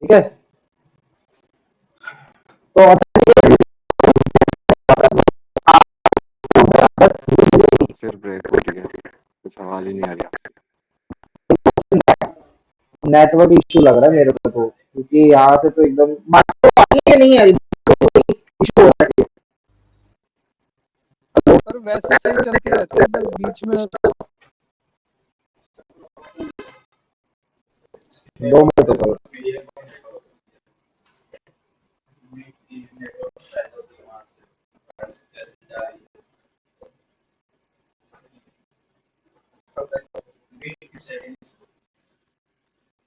ठीक है। तो फिर ब्रेक हो रही है, कुछ आवाज ही नहीं आ रही। नेटवर्क इश्यू लग रहा है मेरे को तो, क्योंकि यहाँ से तो एकदम बात तो आ रही है, नहीं आ रही, इश्यू हो रहा है। पर वैसे सही चलती रहती है, बस बीच में 2 मिनट रुको।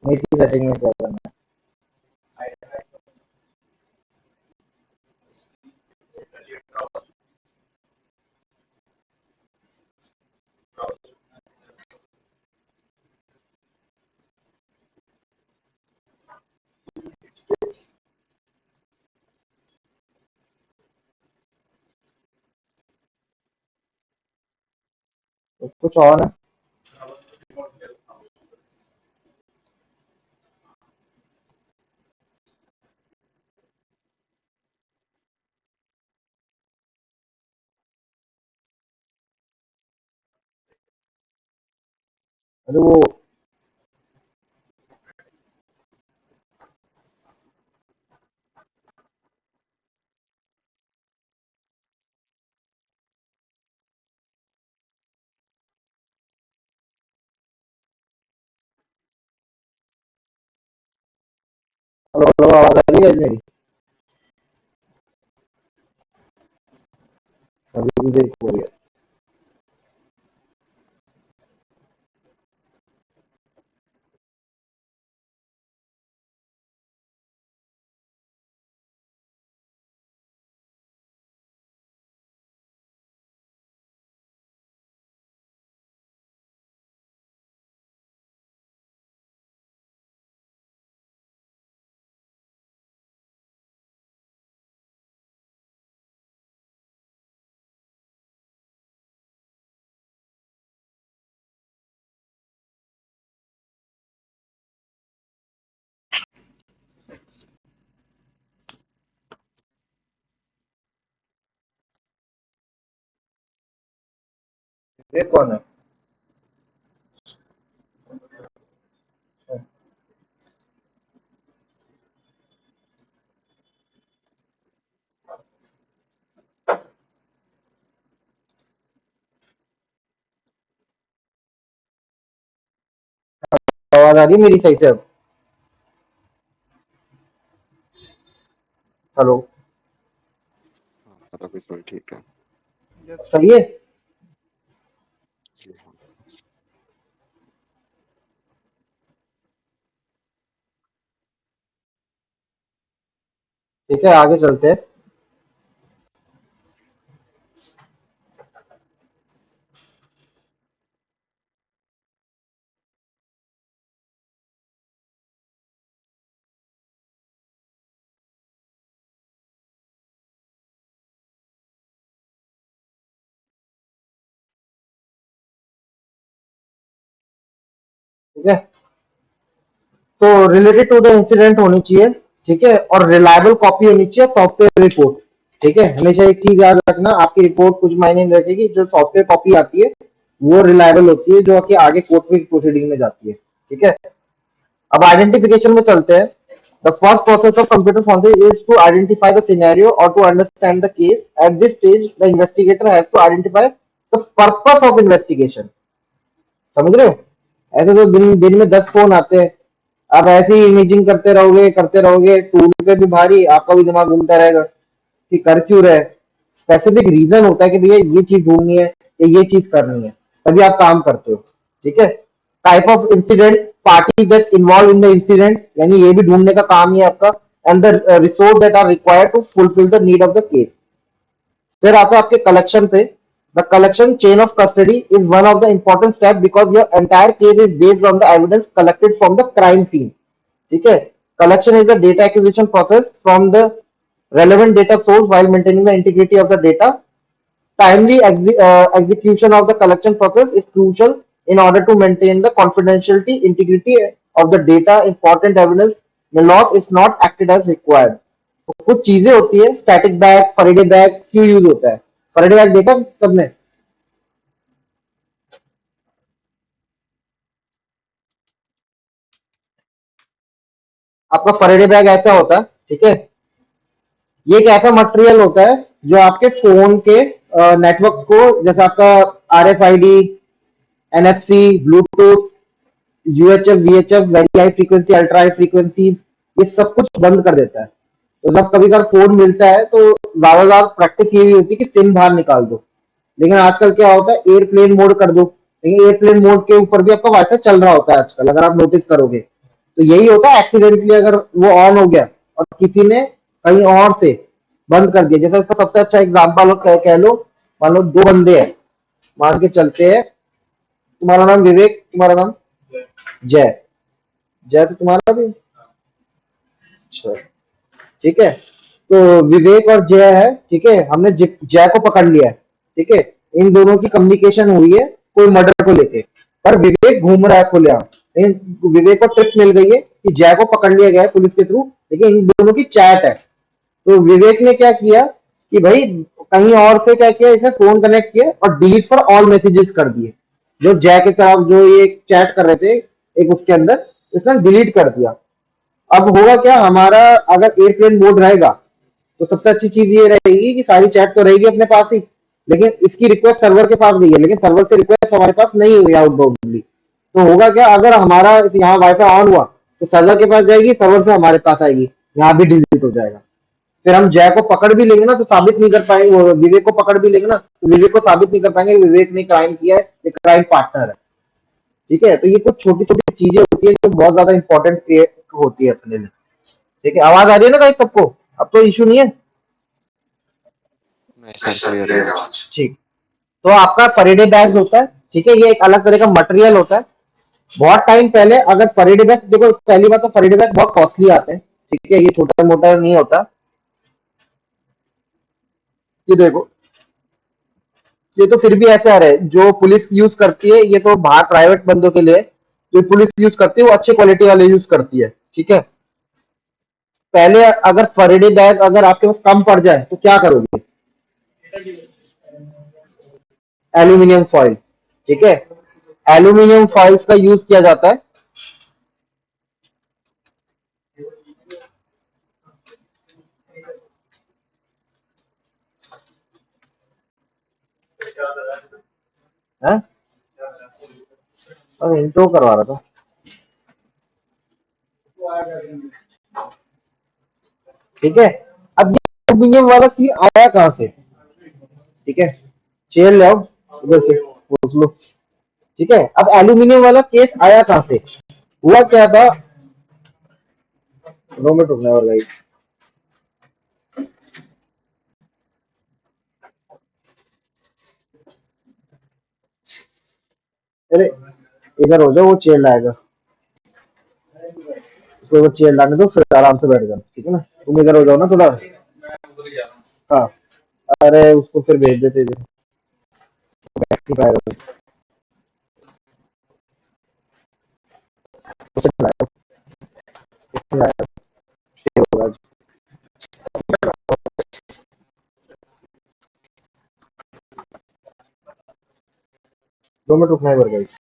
मीट की सेटिंग में क्या करना है, कुछ और है। अरे वो हेलो हेलो, आवाज आ रही है मेरी? अभी भी देख हो रही है। ये कौन है? आवाज आ रही है मेरी सही से अब? हेलो, हाँ, मतलब इस बार ठीक है। यस सही है। जी हाँ। ठीक है, आगे चलते हैं। ठीक है, तो रिलेटेड टू द इंसिडेंट होनी चाहिए। ठीक है, और रिलायबल कॉपी होनी चाहिए सॉफ्टवेयर रिपोर्ट। ठीक है, हमेशा एक चीज याद रखना, आपकी रिपोर्ट कुछ मायने नहीं रखेगी, जो सॉफ्टवेयर कॉपी आती है वो रिलायबल होती है, जो कि आगे कोर्ट में प्रोसीडिंग में जाती है। ठीक है, अब आइडेंटिफिकेशन में चलते हैं। The first process of computer forensic is to identify the scenario और to understand the case. At this stage the investigator has to identify the purpose of investigation. समझ रहे हो? ऐसे तो दिन दिन में 10 फोन आते हैं। आप ऐसे ही इमेजिंग करते रहोगे, टूल पे भी भारी, आपका भी दिमाग घूमता रहेगा कि कर क्यों रहे। स्पेसिफिक रीजन होता है कि भैया ये चीज ढूंढनी है या ये चीज करनी है, तभी आप काम करते हो। ठीक है, type of incident, party that involve in the incident, यानी ये भी ढूंढने का काम ही है आपका। And the resource that are required to fulfil the need of the case. फिर आता है आपके कलेक्शन पे। The collection chain of custody is one of the important step because your entire case is based on the evidence collected from the crime scene. ठीक है, collection is the data acquisition process from the relevant data source while maintaining the integrity of the data. Timely execution of the collection process is crucial in order to maintain the confidentiality, integrity of the data. Important evidence the loss is not acted as required. तो कुछ चीजें होती है, static bag, Faraday bag क्यों use होता है? Faraday bag देखा सबने? आपका फैराडे बैग ऐसा होता है, ठीक है? ये एक ऐसा मटेरियल होता है जो आपके फोन के नेटवर्क को, जैसे आपका RFID, NFC, Bluetooth, UHF, VHF, very high frequency, ultra high frequencies, ये सब कुछ बंद कर देता है। तो जब कभी कभार फोन मिलता है तो ज्यादा प्रैक्टिस ये भी होती है कि सिम बाहर निकाल दो, लेकिन आजकल क्या होता है, एयरप्लेन मोड कर दो। लेकिन एयरप्लेन मोड के ऊपर भी आपका वाईफाई चल रहा होता है आजकल, अगर आप नोटिस करोगे तो यही होता है। एक्सीडेंटली अगर वो ऑन हो गया और किसी ने कहीं और से बंद कर दिया, जैसे इसका सबसे अच्छा एग्जाम्पल कह लो, मान लो दो बंदे हैं, मान के चलते हैं, तुम्हारा नाम विवेक, तुम्हारा नाम जय। जय तो तुम्हारा भी? अच्छा, ठीक है। तो विवेक और जय है, ठीक है, हमने जय को पकड़ लिया है, ठीक है। इन दोनों की कम्युनिकेशन हुई है कोई मर्डर को लेके, पर विवेक घूम रहा है खुलेआम। लेकिन विवेक को ट्रिक मिल गई है कि जय को पकड़ लिया गया है पुलिस के थ्रू, लेकिन इन दोनों की चैट है। तो विवेक ने क्या किया कि भाई कहीं और से क्या किया, इसने फोन कनेक्ट किया और डिलीट फॉर ऑल मैसेजेस कर दिए, जो जय के तरफ जो ये चैट कर रहे थे एक उसके अंदर, इसने डिलीट कर दिया। अब होगा क्या, हमारा अगर एयरप्लेन मोड रहेगा तो सबसे अच्छी चीज ये रहेगी कि सारी चैट तो रहेगी अपने पास ही, लेकिन इसकी रिक्वेस्ट सर्वर के पास गई है, लेकिन सर्वर से रिक्वेस्ट हमारे पास नहीं हुई आउटबाउंडली। तो होगा क्या, अगर हमारा यहाँ वाईफाई ऑन हुआ तो सर्वर के पास जाएगी, सर्वर से हमारे पास आएगी, यहाँ भी डिलीट हो जाएगा। फिर हम जय को पकड़ भी लेंगे ना तो साबित नहीं कर पाएंगे, वो विवेक को पकड़ भी लेंगे ना तो विवेक को साबित नहीं कर पाएंगे कि विवेक ने क्राइम किया है, ये क्राइम पार्टनर है। ठीक है, तो ये कुछ छोटी छोटी चीजें होती है जो बहुत ज्यादा इंपॉर्टेंट क्रिएट होती है अपने लिए। ठीक है, आवाज आ रही है ना गाइस सबको? अब तो इशू नहीं है? नहीं सर, क्लियर है आज। ठीक। तो आपका फैराडे बैग होता है, ठीक है, ये एक अलग तरह का मटेरियल होता है। बहुत टाइम पहले अगर फैराडे बैग, देखो पहली बात तो फैराडे बैग बहुत कॉस्टली आते हैं, ठीक है, ये छोटा मोटा नहीं होता। ये देखो, ये तो फिर भी ऐसा है जो पुलिस यूज करती है, ये तो बाहर प्राइवेट बंदों के लिए, जो पुलिस यूज करती है वो अच्छे क्वालिटी वाले यूज करती है, ठीक है। पहले अगर फैराडे बैग अगर आपके पास कम पड़ जाए तो क्या करोगे? एल्यूमिनियम फॉइल, ठीक है, एल्यूमिनियम फॉइल्स का यूज किया जाता है। हैं? इंट्रो करवा रहा था, ठीक है। अब ये एल्यूमिनियम वाला सीन आया कहां से? ठीक है, चेयर ले आओ उधर से, पूछ लो। ठीक है, अब एल्यूमिनियम वाला केस आया कहां से? हुआ क्या था, 2 मिनट रुकने वाला है। अरे इधर हो जाओ, वो चेयर लाएगा, उसको वो चेयर लाने दो, फिर आराम से बैठ जाओ, ठीक है ना? तुम इधर हो जाओ ना थोड़ा। हाँ, अरे उसको फिर भेज देते इधर, बैठ नहीं पाएगा, उसे लाएगा, उसे लाएगा, ये होगा आज। 2 मिनट रुकना है इधर गाइस।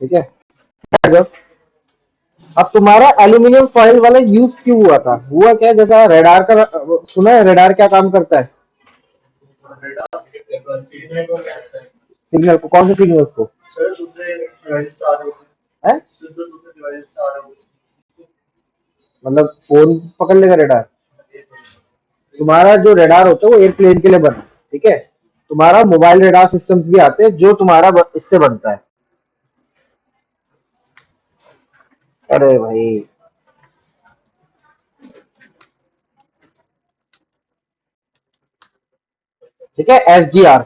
ठीक है, आ जाओ। अब तुम्हारा एल्यूमिनियम फॉइल वाला यूज क्यों हुआ था? हुआ क्या, जैसा रेडार का सुना है, रेडार क्या काम करता है? सिग्नल को, कौन से सिग्नल को है? मतलब फोन पकड़ लेगा रेडार? तुम्हारा जो रेडार होता है वो एयरप्लेन के लिए बना है, ठीक है। तुम्हारा मोबाइल रेडार सिस्टम्स भी आते हैं जो तुम्हारा इससे बनता है। अरे भाई, ठीक है, SDR,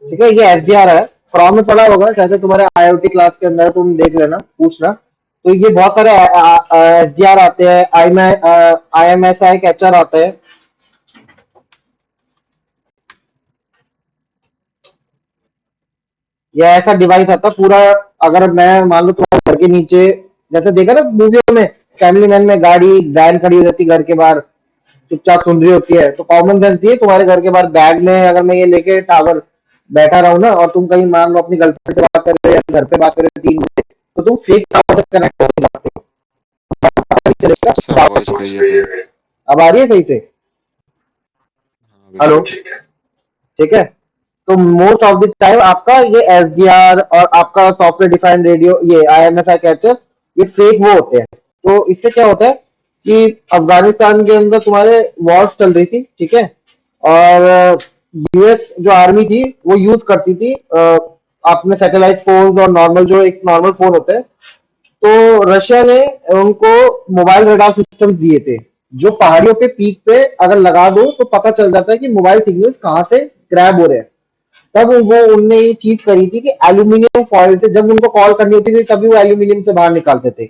ठीक है, ये SDR है, फॉर्म में पड़ा होगा शायद तुम्हारे IoT क्लास के अंदर, तुम देख लेना, पूछना। तो ये बहुत सारे SDR आते हैं, IMSI कैचर आते हैं। या ऐसा डिवाइस आता है पूरा। अगर मैं मान लो तुम्हारे घर के नीचे, जैसे देखा ना मूवियों में, फैमिली मैन में गाड़ी वैन खड़ी हो जाती है घर के बाहर, चुपचाप सुन रही होती है, तो कॉमन सेंस ये तुम्हारे घर के बाहर बैग में अगर मैं ये लेके टावर बैठा रहा हूँ ना, और तुम कहीं मान लो अपनी गर्लफ्रेंड से बात कर रहे हो या घर पे बात कर रहे हो 3 बजे, तो तुम फेक टावर से कनेक्ट हो जाते हो, पता नहीं अच्छा चलेगा। वॉइस गई है कहीं। अब आ रही है सही से? हाँ अभी हेलो? ठीक है। ठीक है। तो मोस्ट ऑफ द टाइम आपका ये एसडीआर और आपका सॉफ्टवेयर डिफाइंड रेडियो, ये आईएमएसआई कैचर, ये फेक वो होते हैं। तो इससे क्या होता है कि अफगानिस्तान के अंदर तुम्हारे वॉर्स चल रही थी, ठीक है, और यूएस जो आर्मी थी वो यूज करती थी अपने सैटेलाइट फोन और नॉर्मल, जो एक नॉर्मल फोन होता है, तो रशिया ने उनको मोबाइल रडार सिस्टम दिए थे, जो पहाड़ियों पे पीक पे अगर लगा दो तो पता चल जाता है कि मोबाइल सिग्नल्स कहाँ से ग्रैब हो रहे हैं। तब वो उनने ये चीज करी थी कि एल्यूमिनियम फॉइल से जब उनको कॉल करनी होती थी तभी वो एल्यूमिनियम से बाहर निकालते थे।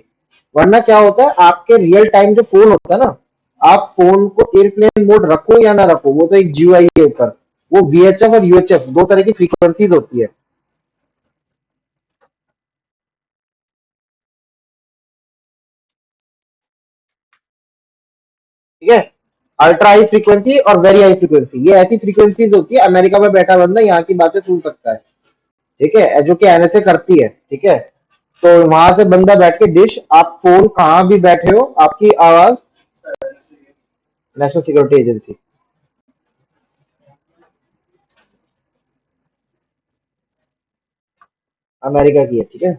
वरना क्या होता है, आपके रियल टाइम जो फोन होता है ना, आप फोन को एयरप्लेन मोड रखो या ना रखो, वो तो एक जीयूआई के ऊपर, वो वीएचएफ और यूएचएफ दो तरह की फ्रीक्वेंसीज होती है। ठीक है। अल्ट्रा हाई फ्रीक्वेंसी और वेरी हाई फ्रीक्वेंसी, ये ऐसी फ्रीक्वेंसीज होती है, अमेरिका में बैठा बंदा यहाँ की बातें सुन सकता है। ठीक है, जो कि एनएसए करती है। ठीक है। तो वहां से बंदा बैठ के डिश, आप फोन कहाँ भी बैठे हो, आपकी आवाज, नेशनल सिक्योरिटी एजेंसी, अमेरिका की है। ठीक है।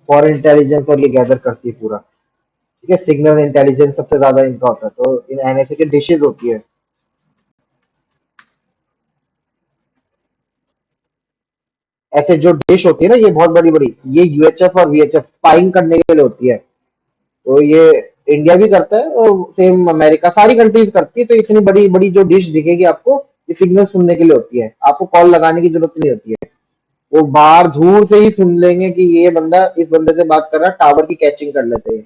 फॉरेन इंटेलिजेंस और ये गैदर करती है पूरा। ठीक है, सिग्नल इंटेलिजेंस सबसे ज्यादा इनका होता है, तो इन एनएसए की डिशेज होती है। ऐसे जो डिश होती है ना, ये बहुत बड़ी बड़ी, ये यूएचएफ और वीएचएफ स्पाइंग करने के लिए होती है। तो ये इंडिया भी करता है और सेम अमेरिका, सारी कंट्रीज करती है। तो इतनी बड़ी बड़ी जो डिश दिखेगी आपको, ये सिग्नल सुनने के लिए होती है, आपको कॉल लगाने की जरूरत नहीं होती है। वो बाहर दूर से ही सुन लेंगे कि ये बंदा इस बंदे से बात कर रहा है, टावर की कैचिंग कर लेते हैं,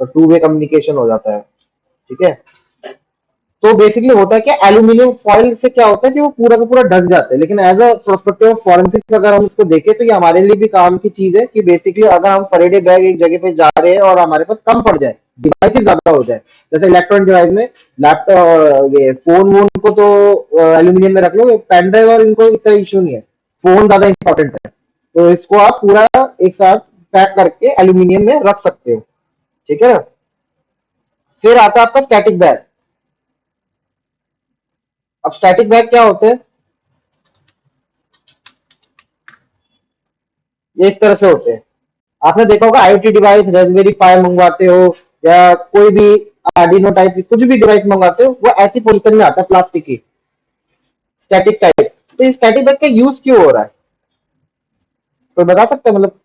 तो टू वे कम्युनिकेशन हो जाता है। ठीक है। तो बेसिकली होता है क्या, एल्यूमिनियम फॉइल से क्या होता है कि वो पूरा का पूरा ढक जाता है, लेकिन as a prospective of forensics अगर हम उसको देखें तो ये हमारे लिए भी काम की चीज है कि बेसिकली अगर हम फरेडे बैग एक जगह पे जा रहे हैं और हमारे पास कम पड़ जाए, डिवाइस ज्यादा हो जाए, जैसे इलेक्ट्रॉनिक डिवाइस में लैपटॉप, ये फोन वोन को तो एल्यूमिनियम में रख लो, पेन ड्राइव और इनको इतना इशू नहीं है, फोन ज्यादा इंपॉर्टेंट है, तो इसको आप पूरा एक साथ पैक करके एल्यूमिनियम में रख सकते हो। ठीक है। फिर आता है आपका स्टैटिक बैग। अब स्टैटिक बैग क्या होते हैं, ये इस तरह से होते हैं। आपने देखा होगा आईओटी डिवाइस, रास्पबेरी पाई मंगवाते हो या कोई भी आर्डिनो टाइप की कुछ भी डिवाइस मंगवाते हो, वो ऐसी पोजीशन में आता है प्लास्टिक की, स्टैटिक टाइप। तो इस स्टैटिक बैग का यूज क्यों हो रहा है, तो बता सकते हैं, मतलब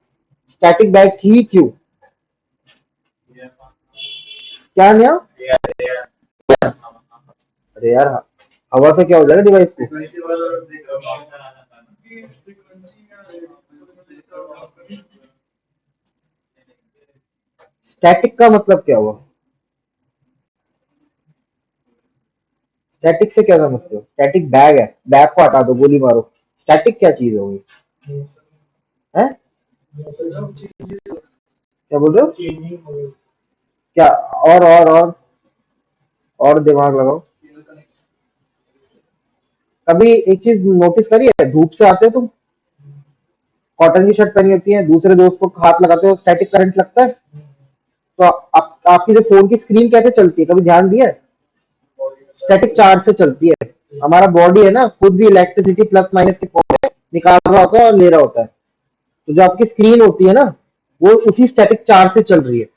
स्टैटिक बैग ही क्यों? क्या नया? अरे यार, हवा से क्या हो जाएगा डिवाइस को? स्टैटिक का मतलब क्या हुआ? स्टैटिक से क्या समझते हो? स्टैटिक बैग है, बैग को हटा दो, गोली मारो। स्टैटिक क्या चीज होगी? है? क्या बोल रहे हो? क्या? और दिमाग लगाओ। कभी एक चीज नोटिस करी है, धूप से आते हो तुम, कॉटन की शर्ट पहनी होती है, दूसरे दोस्त को हाथ लगाते हो, स्टैटिक करंट लगता है। तो आपकी जो फोन की स्क्रीन कैसे चलती है, कभी ध्यान दिया है? स्टैटिक चार्ज से चलती है। हमारा बॉडी है ना, खुद भी इलेक्ट्रिसिटी प्लस माइनस के फॉर्म में निकाल रहा होता है और ले रहा होता है। तो जो आपकी स्क्रीन होती है ना, वो उसी स्टैटिक चार्ज से चल रही है।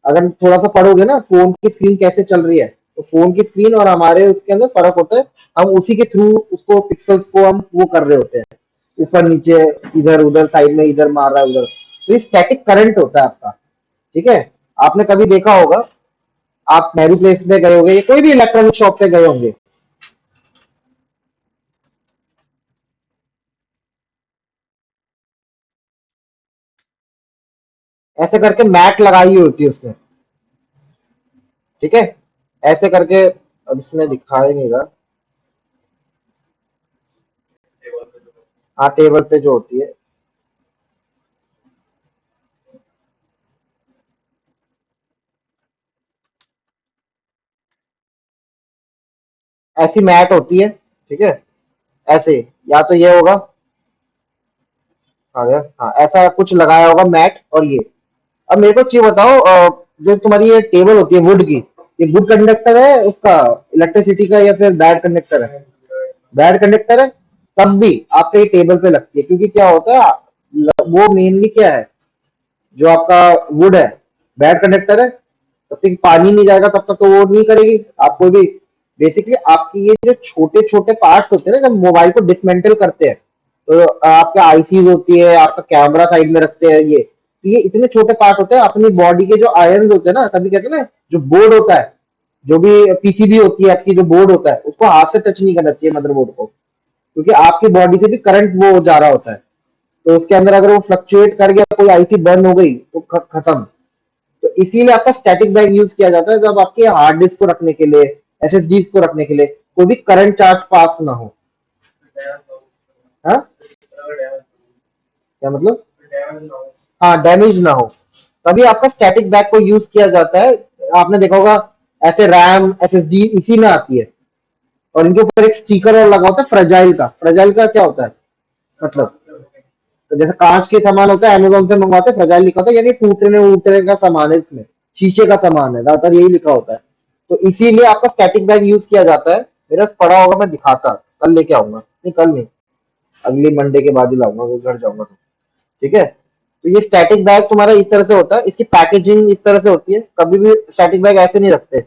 अगर थोड़ा सा पढ़ोगे ना फोन की स्क्रीन कैसे चल रही है, तो फोन की स्क्रीन और हमारे उसके अंदर फर्क होता है। हम उसी के थ्रू उसको पिक्सल्स को हम वो कर रहे होते हैं, ऊपर नीचे, इधर उधर, साइड में इधर मार रहा है उधर, तो ये स्टैटिक करंट होता है आपका। ठीक है। आपने कभी देखा होगा, आप नेहरू प्लेस में गए होंगे या कोई भी इलेक्ट्रॉनिक शॉप पे गए होंगे, ऐसे करके मैट लगाई हुई होती है उसने, ठीक है, ऐसे करके। अब इसमें दिखा ही नहीं रहा। हाँ, टेबल पे जो होती है, ऐसी मैट होती है, ठीक है, ऐसे, या तो ये होगा, आ गया, हाँ, ऐसा कुछ लगाया होगा मैट। और ये, अब मेरे को एक चीज बताओ, जो तुम्हारी ये टेबल होती है वुड की, ये गुड कंडक्टर है उसका, इलेक्ट्रिसिटी का, या फिर बैड कंडक्टर है? बैड कंडक्टर है। तब भी आपके ये टेबल पे लगती है, क्योंकि क्या होता है, वो मेनली क्या है, जो आपका वुड है, बैड कंडक्टर है। तब तक पानी नहीं जाएगा तब तक तो वो नहीं करेगी आपको भी। बेसिकली आपकी ये जो छोटे छोटे पार्ट्स होते हैं ना, जब मोबाइल को डिसमेंटल करते हैं, तो आपके आईसीज होती है, आपका कैमरा साइड में रखते हैं, ये इतने छोटे पार्ट होते हैं अपनी बॉडी के, जो आयरन होते हैं ना, तभी कहते हैं ना, जो बोर्ड होता है, जो भी पीसीबी होती है आपकी, जो बोर्ड होता है, उसको हाथ से टच नहीं करना चाहिए मदरबोर्ड को, क्योंकि आपकी बॉडी से भी करंट वो जा रहा होता है। तो उसके अंदर अगर वो फ्लक्चुएट कर गया, कोई आईसी बर्न हो गई तो खत्म। तो इसीलिए आपका स्टैटिक बैग यूज किया जाता है, जब आपके हार्ड डिस्क को रखने के लिए, एसएसडी को रखने के लिए कोई भी करंट चार्ज पास ना हो। हाँ, क्या मतलब? हाँ, डैमेज ना हो, तभी आपका स्टैटिक बैग को यूज किया जाता है। आपने देखा होगा, ऐसे रैम एसएसडी इसी में आती है, और इनके ऊपर एक स्टिकर और लगा होता है फ्रेजाइल का। फ्रेजाइल का क्या होता है मतलब? तो जैसे कांच के सामान होता है, अमेजोन से मंगवाते हैं, फ्रेजाइल लिखा होता है, यानी टूटने उटने का सामान है इसमें, शीशे का सामान है, ज्यादातर यही लिखा होता है। तो इसीलिए आपका स्टैटिक बैग यूज किया जाता है। मेरा पड़ा होगा, मैं दिखाता, कल लेके आऊंगा, नहीं कल नहीं, अगली मंडे के बाद ही लाऊंगा, वो घर जाऊंगा तो, ठीक है। तो ये स्टैटिक बैग तुम्हारा इस तरह से होता है, इसकी पैकेजिंग इस तरह से होती है। कभी भी स्टैटिक बैग ऐसे नहीं रखते,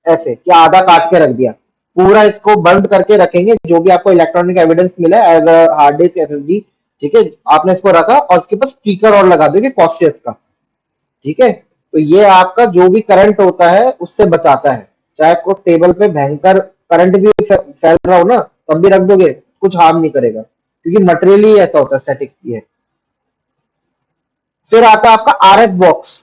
ऐसे कि आधा काट के रख दिया, पूरा इसको बंद करके रखेंगे। जो भी आपको इलेक्ट्रॉनिक एविडेंस मिला as a hard disk SSD, ठीक है, आपने इसको रखा और उसके ऊपर स्पीकर और लगा दोगे कॉस्टियस का, ठीक है। तो ये आपका जो भी करंट होता है उससे बचाता है। चाहे आपको टेबल पे भयंकर करंट भी फैल रहा हो ना, तब भी रख दोगे, कुछ हार्म नहीं करेगा, क्योंकि मटेरियल ही ऐसा होता है, स्टैटिक ये। फिर आता है आपका आरएफ बॉक्स।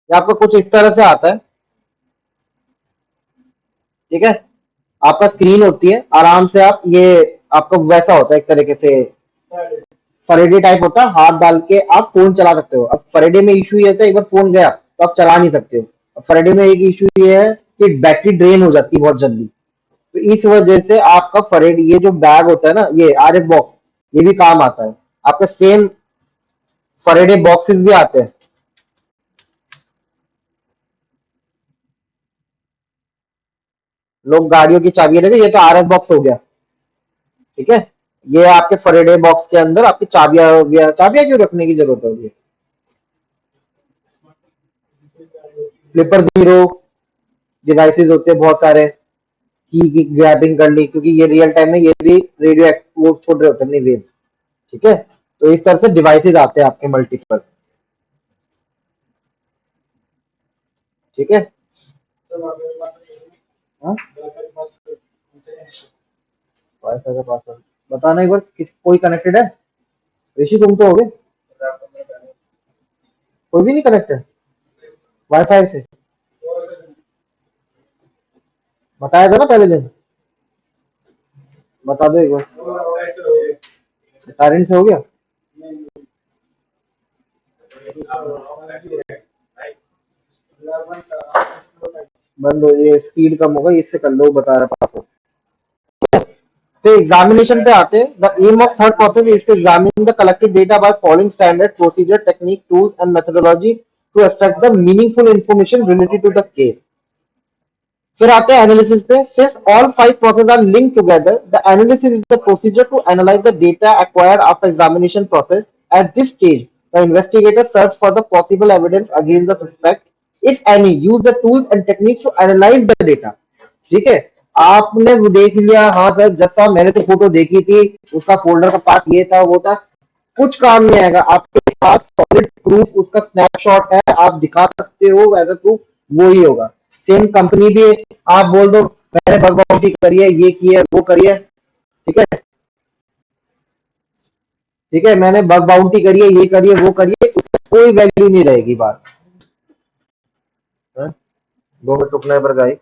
ये आपका कुछ इस तरह से आता है, ठीक है। आपका स्क्रीन होती है, आराम से आप ये, आपका वैसा होता है एक तरीके से, फरेडे टाइप होता है, हाथ डाल के आप फोन चला सकते हो। अब फरेडे में इशू ये होता है, एक बार फोन गया तो आप चला नहीं सकते हो। अब फरेडे में एक इशू ये है कि बैटरी ड्रेन हो जाती है बहुत जल्दी। तो इस वजह से आपका फरेड, ये जो बैग होता है ना, ये आरएफ बॉक्स, ये भी काम आता है। आपका सेम फरेडे बॉक्सेस भी आते हैं। लोग गाड़ियों की चाबियां देते, ये तो आरएफ बॉक्स हो गया, ठीक है। ये आपके फरेडे बॉक्स के अंदर आपकी चाबियां, चाबियां क्यों रखने की जरूरत होगी? फ्लिपर जीरो डिवाइसेस होते हैं बहुत सारे, की ग्रैबिंग कर ली, क्योंकि ये रियल टाइम में ये भी रेडियो वो छोड़ रहे होते हैं अपनी वेव्स, ठीक है। तो इस तरह से डिवाइसेस आते हैं आपके मल्टीपल, ठीक है। हाँ, वाईफाई का पासवर्ड बताना एक बार, किस कोई कनेक्टेड है? ऋषि तुम तो हो गए, कोई भी नहीं कनेक्टेड वाईफाई से? बताया था ना पहले दिन, बता दो एक बार। पेरेंट से हो गया? बंद हो, ये स्पीड कम होगा, इससे कर लो, बता रहा पासवर्ड। फिर एग्जामिनेशन पे आते हैं। The aim of third process is to examine the collected data by following standard procedure technique tools and methodology to extract the meaningful information related to the case. फिर आते हैं एनालिसिस पे। Since all five process are linked together, the analysis is the procedure to analyse the data acquired after examination process. At this stage the investigator search for the possible evidence against the suspect, if any, use the tools and techniques to analyse the data, ठीक है। आपने वो देख लिया, हाँ sir जैसा मैंने तो फोटो देखी थी, उसका फोल्डर का पार्ट ये था वो था, कुछ काम नहीं आएगा। आपके पास सॉलिड प्रूफ, उसका स्नैपशॉट है, आप दिखा सकते हो, एज अ प्रूफ वो ही होगा। सेम कंपनी भी आप बोल दो मैंने बग बाउंटी करी है, ये की है, वो करी है, ठीक है, ठीक है, मैंने बग बाउंटी करी है, ये करी है, वो करी है, उसमें कोई वैल्यू नहीं रहेगी बात। हाँ? 2 मिनट रुकना है पर गाई।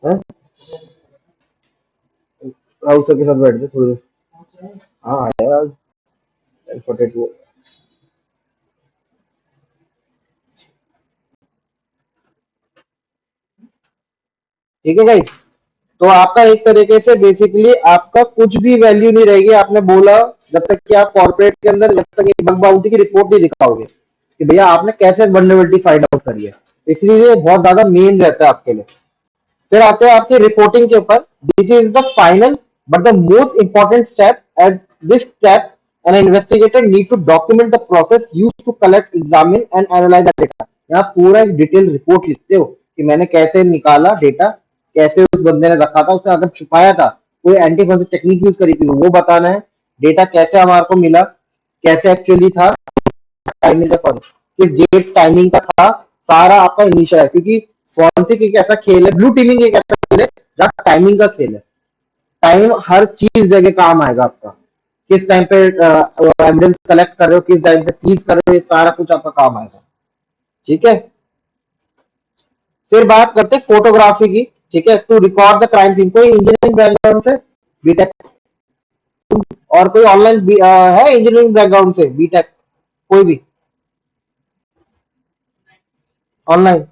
हाँ? राहुल सर के साथ बैठ जाओ थोड़ी देर। हाँ आया आज। 42। ठीक है गाइस, तो आपका एक तरीके से बेसिकली आपका कुछ भी वैल्यू नहीं रहेगी। आपने बोला जब तक कि आप कॉर्पोरेट के अंदर जब तक बग बाउंटी की रिपोर्ट नहीं दिखाओगे कि भैया आपने कैसे वल्नरेबिलिटी फाइंड आउट करी है, इसलिए ये बहुत ज्यादा मेन रहता है आपके लिए। फिर आते हैं आपकी रिपोर्टिंग के ऊपर। This is the final but the most important step. At this step an investigator need to document the process use to collect, examine and analyse the data. यहाँ पूरा एक डिटेल रिपोर्ट लिखते हो कि मैंने कैसे निकाला डेटा, कैसे उस बंदे ने रखा था, उसने अगर छुपाया था, कोई एंटी फंसी टेक्निक यूज करी थी वो बताना है, डेटा कैसे हमारे को मिला, कैसे एक्चुअली था, टाइमिंग का फर्क, किस डेट टाइमिंग का था, सारा आपका इनिशियल है। क्योंकि फॉरेंसिक एक ऐसा खेल है, ब्लू टीमिंग एक ऐसा खेल है जहाँ टाइमिंग का खेल है। टाइम हर चीज जगह काम आएगा आपका। किस टाइम पे एविडेंस कलेक्ट कर रहे हो, किस टाइम पे सीज कर रहे हो, सारा कुछ आपका काम आएगा। ठीक है, फिर बात करते हैं फोटोग्राफी की। ठीक है, to record the crime scene. कोई इंजीनियरिंग बैकग्राउंड से बीटेक, और कोई ऑनलाइन है इंजीनियरिंग बैकग्राउंड से बीटेक, कोई भी ऑनलाइन?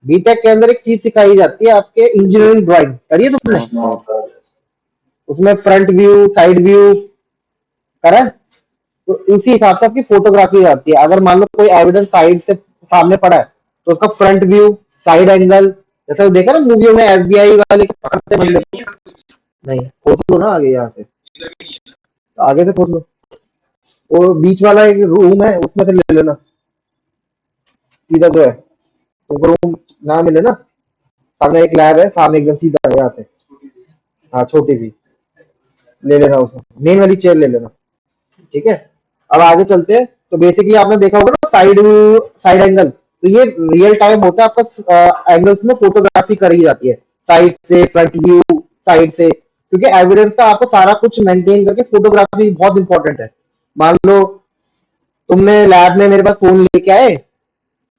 बीटेक के अंदर एक चीज सिखाई जाती है आपके, इंजीनियरिंग ड्राइंग करिए तुमने? हाँ सर। उसमें फ्रंट व्यू, साइड व्यू करा है? तो उसी हिसाब से आपकी फोटोग्राफी आती है। अगर मान लो कोई एविडेंस साइड से सामने पड़ा है तो उसका फ्रंट व्यू, साइड एंगल, जैसे वो देखा ना मूवियों में एफबीआई वाले पकड़ते बंदे को? नहीं, खोज लो ना आगे, यहाँ से आगे से खोज लो। वो बीच वाला एक रूम है उसमें से ले लेना, सीधा जो है तुमको रूम ना मिले ना, सामने एक लैब है, सामने एकदम सीधा है यहाँ से। हाँ छोटी सी ले लेना, उसमें मेन वाली चेयर ले लेना। ठीक है, अब आगे चलते हैं। तो बेसिकली आपने देखा होगा ना साइड साइड एंगल, तो ये रियल टाइम होता है आपका। एंगल्स में फोटोग्राफी करी जाती है, साइड से, फ्रंट व्यू, साइड से, क्योंकि एविडेंस का आपको सारा कुछ मेंटेन करके फोटोग्राफी बहुत इंपॉर्टेंट है। मान लो तुमने लैब में मेरे पास फोन लेके आए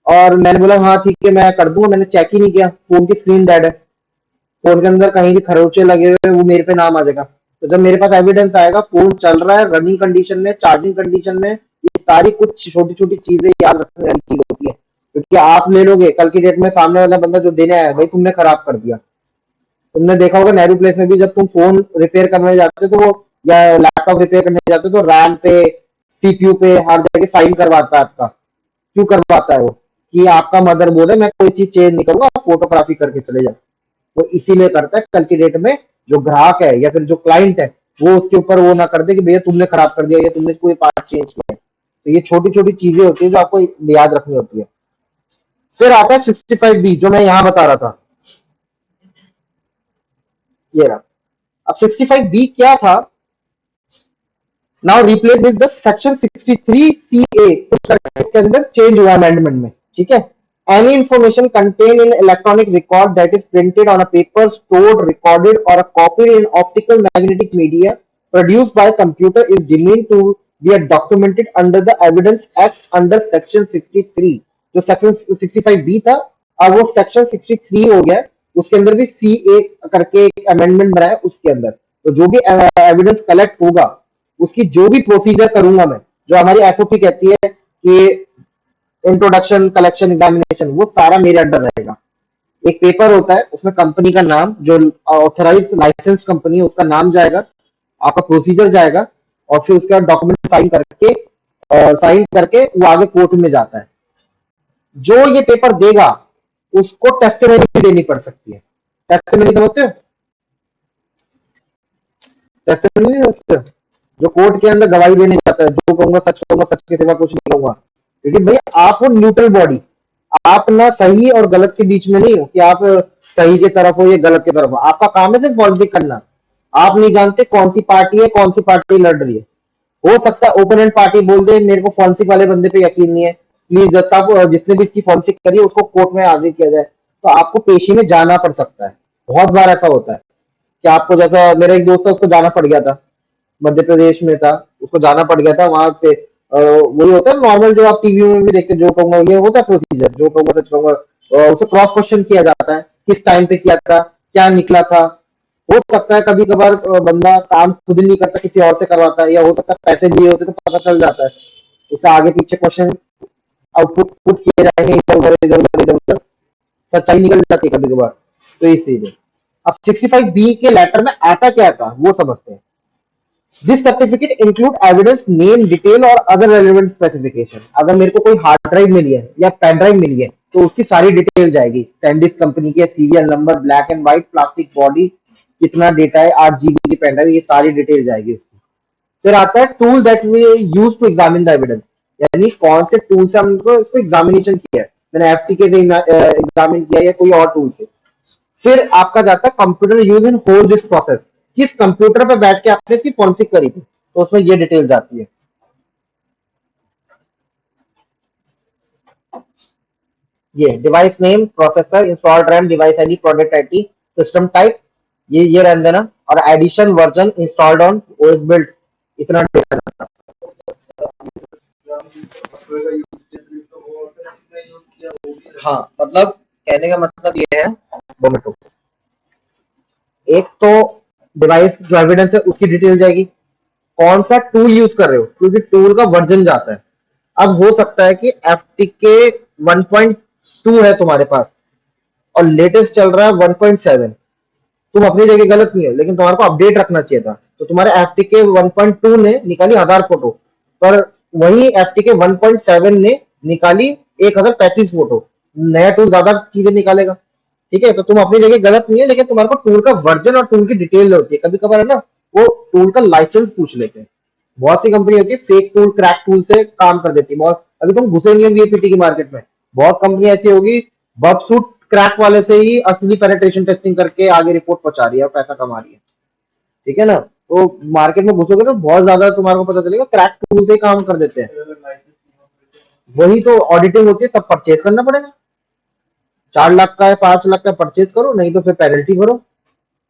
और मैंने बोला हाँ ठीक है मैं कर दूंगा, मैंने चेक ही नहीं किया, फोन की स्क्रीन डेड है, फोन के अंदर कहीं भी खरोचे लगे हुए, वो मेरे पे नाम आ जाएगा। तो जब मेरे पास एविडेंस आएगा, फोन चल रहा है, रनिंग कंडीशन में, चार्जिंग कंडीशन में, ये सारी कुछ छोटी छोटी चीजें याद रखने वाली चीज होती है। क्योंकि आप ले लोगे कल की डेट में, सामने वाला बंदा जो देने आया भाई तुमने खराब कर दिया। तुमने देखा होगा नेहरू प्लेस में भी जब तुम फोन रिपेयर करने जाते हो तो वो, या लैपटॉप रिपेयर करने जाते हो तो रैम पे, सीपीयू पे हर जगह साइन करवाता है आपका। क्यों करवाता है वो? कि आपका मदरबोर्ड है, मैं कोई चीज चेंज नहीं करूंगा, फोटोग्राफी करके चले जाओ। वो इसीलिए करता है कल की डेट में जो ग्राहक है या फिर जो क्लाइंट है वो उसके ऊपर वो ना कर दे कि भैया तुमने खराब कर दिया या तुमने कोई पार्ट चेंज किया है। तो ये छोटी छोटी चीजें होती है जो आपको याद रखनी होती है। फिर आता है 65B, जो मैं यहां बता रहा था, ये रहा। अब 65B क्या था? Now replace with the section 63CA, के अंदर चेंज हुआ अमेंडमेंट में। ठीक है, any information contain in electronic record that is printed on a paper, stored, recorded और copied in optical magnetic media produced by computer is deemed to be a documented under the evidence act under section 63। जो section 65B था अब वो section 63 हो गया। उसके अंदर भी CA करके एक अमेंडमेंट बनाया उसके अंदर। तो जो भी एविडेंस कलेक्ट होगा उसकी जो भी प्रोसीजर करूंगा मैं, जो हमारी एसओपी कहती है कि इंट्रोडक्शन, कलेक्शन, एग्जामिनेशन, वो सारा मेरे अंडर रहेगा। एक पेपर होता है उसमें कंपनी का नाम, जो ऑथराइज लाइसेंस कंपनी है उसका नाम जाएगा, आपका प्रोसीजर जाएगा, और फिर उसका डॉक्यूमेंट साइन करके वो आगे कोर्ट में जाता है। जो ये पेपर देगा उसको टेस्टिमनी देनी पड़ सकती है। टेस्टिमनी समझते हो? टेस्टिमनी नहीं समझते? जो कोर्ट के अंदर गवाही देने जाता है, जो कहूंगा सच के सिवा कुछ नहीं कहूंगा। क्योंकि भाई आप हो न्यूट्रल बॉडी, आप ना सही और गलत के बीच में नहीं हो कि आप सही की तरफ हो या गलत की तरफ हो। आपका काम है सिर्फ पॉलिटिक्स करना। आप नहीं जानते कौन सी पार्टी है, कौन सी पार्टी लड़ रही है। हो सकता है ओपोनेंट पार्टी बोल दे मेरे को फॉरेंसिक वाले बंदे पे यकीन नहीं है, प्लीज तब जिसने भी इसकी फॉरेंसिक करी है उसको कोर्ट में हाजिर किया जाए। तो आपको पेशी में जाना पड़ सकता है। बहुत बार ऐसा होता है कि आपको, जैसा मेरा एक दोस्त है उसको जाना पड़ गया था, मध्य प्रदेश में था, उसको जाना पड़ गया था वहां पे। वही होता है नॉर्मल जो आप टीवी में भी देखते हैं, जो कहूंगा ये होता है प्रोसीजर, जो कहूंगा सच कहूंगा। उसे क्रॉस क्वेश्चन किया जाता है, किस टाइम पे किया था, क्या निकला था। हो सकता है कभी कभार बंदा काम खुद नहीं करता, किसी और से करवाता है, या हो सकता है पैसे दिए होते तो पता चल जाता है। उसे आगे पीछे क्वेश्चन आउटपुट पुट किए जाएंगे, इधर उधर इधर उधर इधर उधर, सच्चाई निकल जाती है कभी कभार। तो इसलिए अब 65B के लेटर में आता क्या था वो समझते हैं। This certificate include evidence name detail और अदर रेलेवेंट स्पेसिफिकेशन। अगर मेरे को कोई हार्ड ड्राइव मिली है या पेन ड्राइव मिली है तो उसकी सारी डिटेल जाएगी, सैंडिस्क कंपनी के serial number, black and white, plastic body, कितना डेटा है, 8 GB की पेन ड्राइव, ये सारी डिटेल जाएगी उसकी। फिर आता है tool that we use to examine the evidence, यानी कौन से टूल से हमको इसको एग्जामिनेशन किया है। मैंने एफटीके से एग्जामिन किया या कोई और टूल से। फिर आपका जाता है computer use in whole this process, किस कंप्यूटर पे बैठ के आपने इसकी फॉरेंसिक करी थी, तो उसमें ये डिटेल जाती है। ये device name, processor, installed RAM, device ID, product ID, system type, ये रहने देना। और edition, version, installed on, OS build, इतना डेटा। हाँ मतलब कहने का मतलब ये है, 2 मिनट। एक तो डिवाइस जो एविडेंस है उसकी डिटेल जाएगी, कौन सा टूल यूज कर रहे हो, क्योंकि टूल का वर्जन जाता है। अब हो सकता है कि FTK 1.2 है तुम्हारे पास और लेटेस्ट चल रहा है 1.7। तुम अपनी जगह गलत नहीं है, लेकिन तुम्हारे को अपडेट रखना चाहिए था। तो तुम्हारे FTK 1.2 ने निकाली 1000 फोटो, पर वही FTK 1.7 ने निकाली 1035 फोटो। नया टूल ज्यादा चीजें निकालेगा। ठीक है, तो तुम अपनी जगह गलत नहीं है, लेकिन तुम्हारे को टूल का वर्जन और टूल की डिटेल होती है। कभी कभार है ना, वो टूल का लाइसेंस पूछ लेते हैं। बहुत सी कंपनी होती है फेक टूल, क्रैक टूल से काम कर देती है। बहुत, अभी तुम घुसे नहीं है वीएपीटी की मार्केट में, बहुत कंपनी ऐसी होगी बगसूट क्रैक वाले से ही असली पेनिट्रेशन टेस्टिंग करके आगे रिपोर्ट पहुंचा रही है और पैसा कमा रही है। ठीक है ना, तो मार्केट में घुसोगे तो बहुत ज्यादा तुम्हारे को पता चलेगा क्रैक टूल से ही काम कर देते हैं। वही तो ऑडिटिंग होती है, तब परचेज करना पड़ेगा। 4 लाख का है, 5 लाख का परचेज करो, नहीं तो फिर पेनल्टी भरो।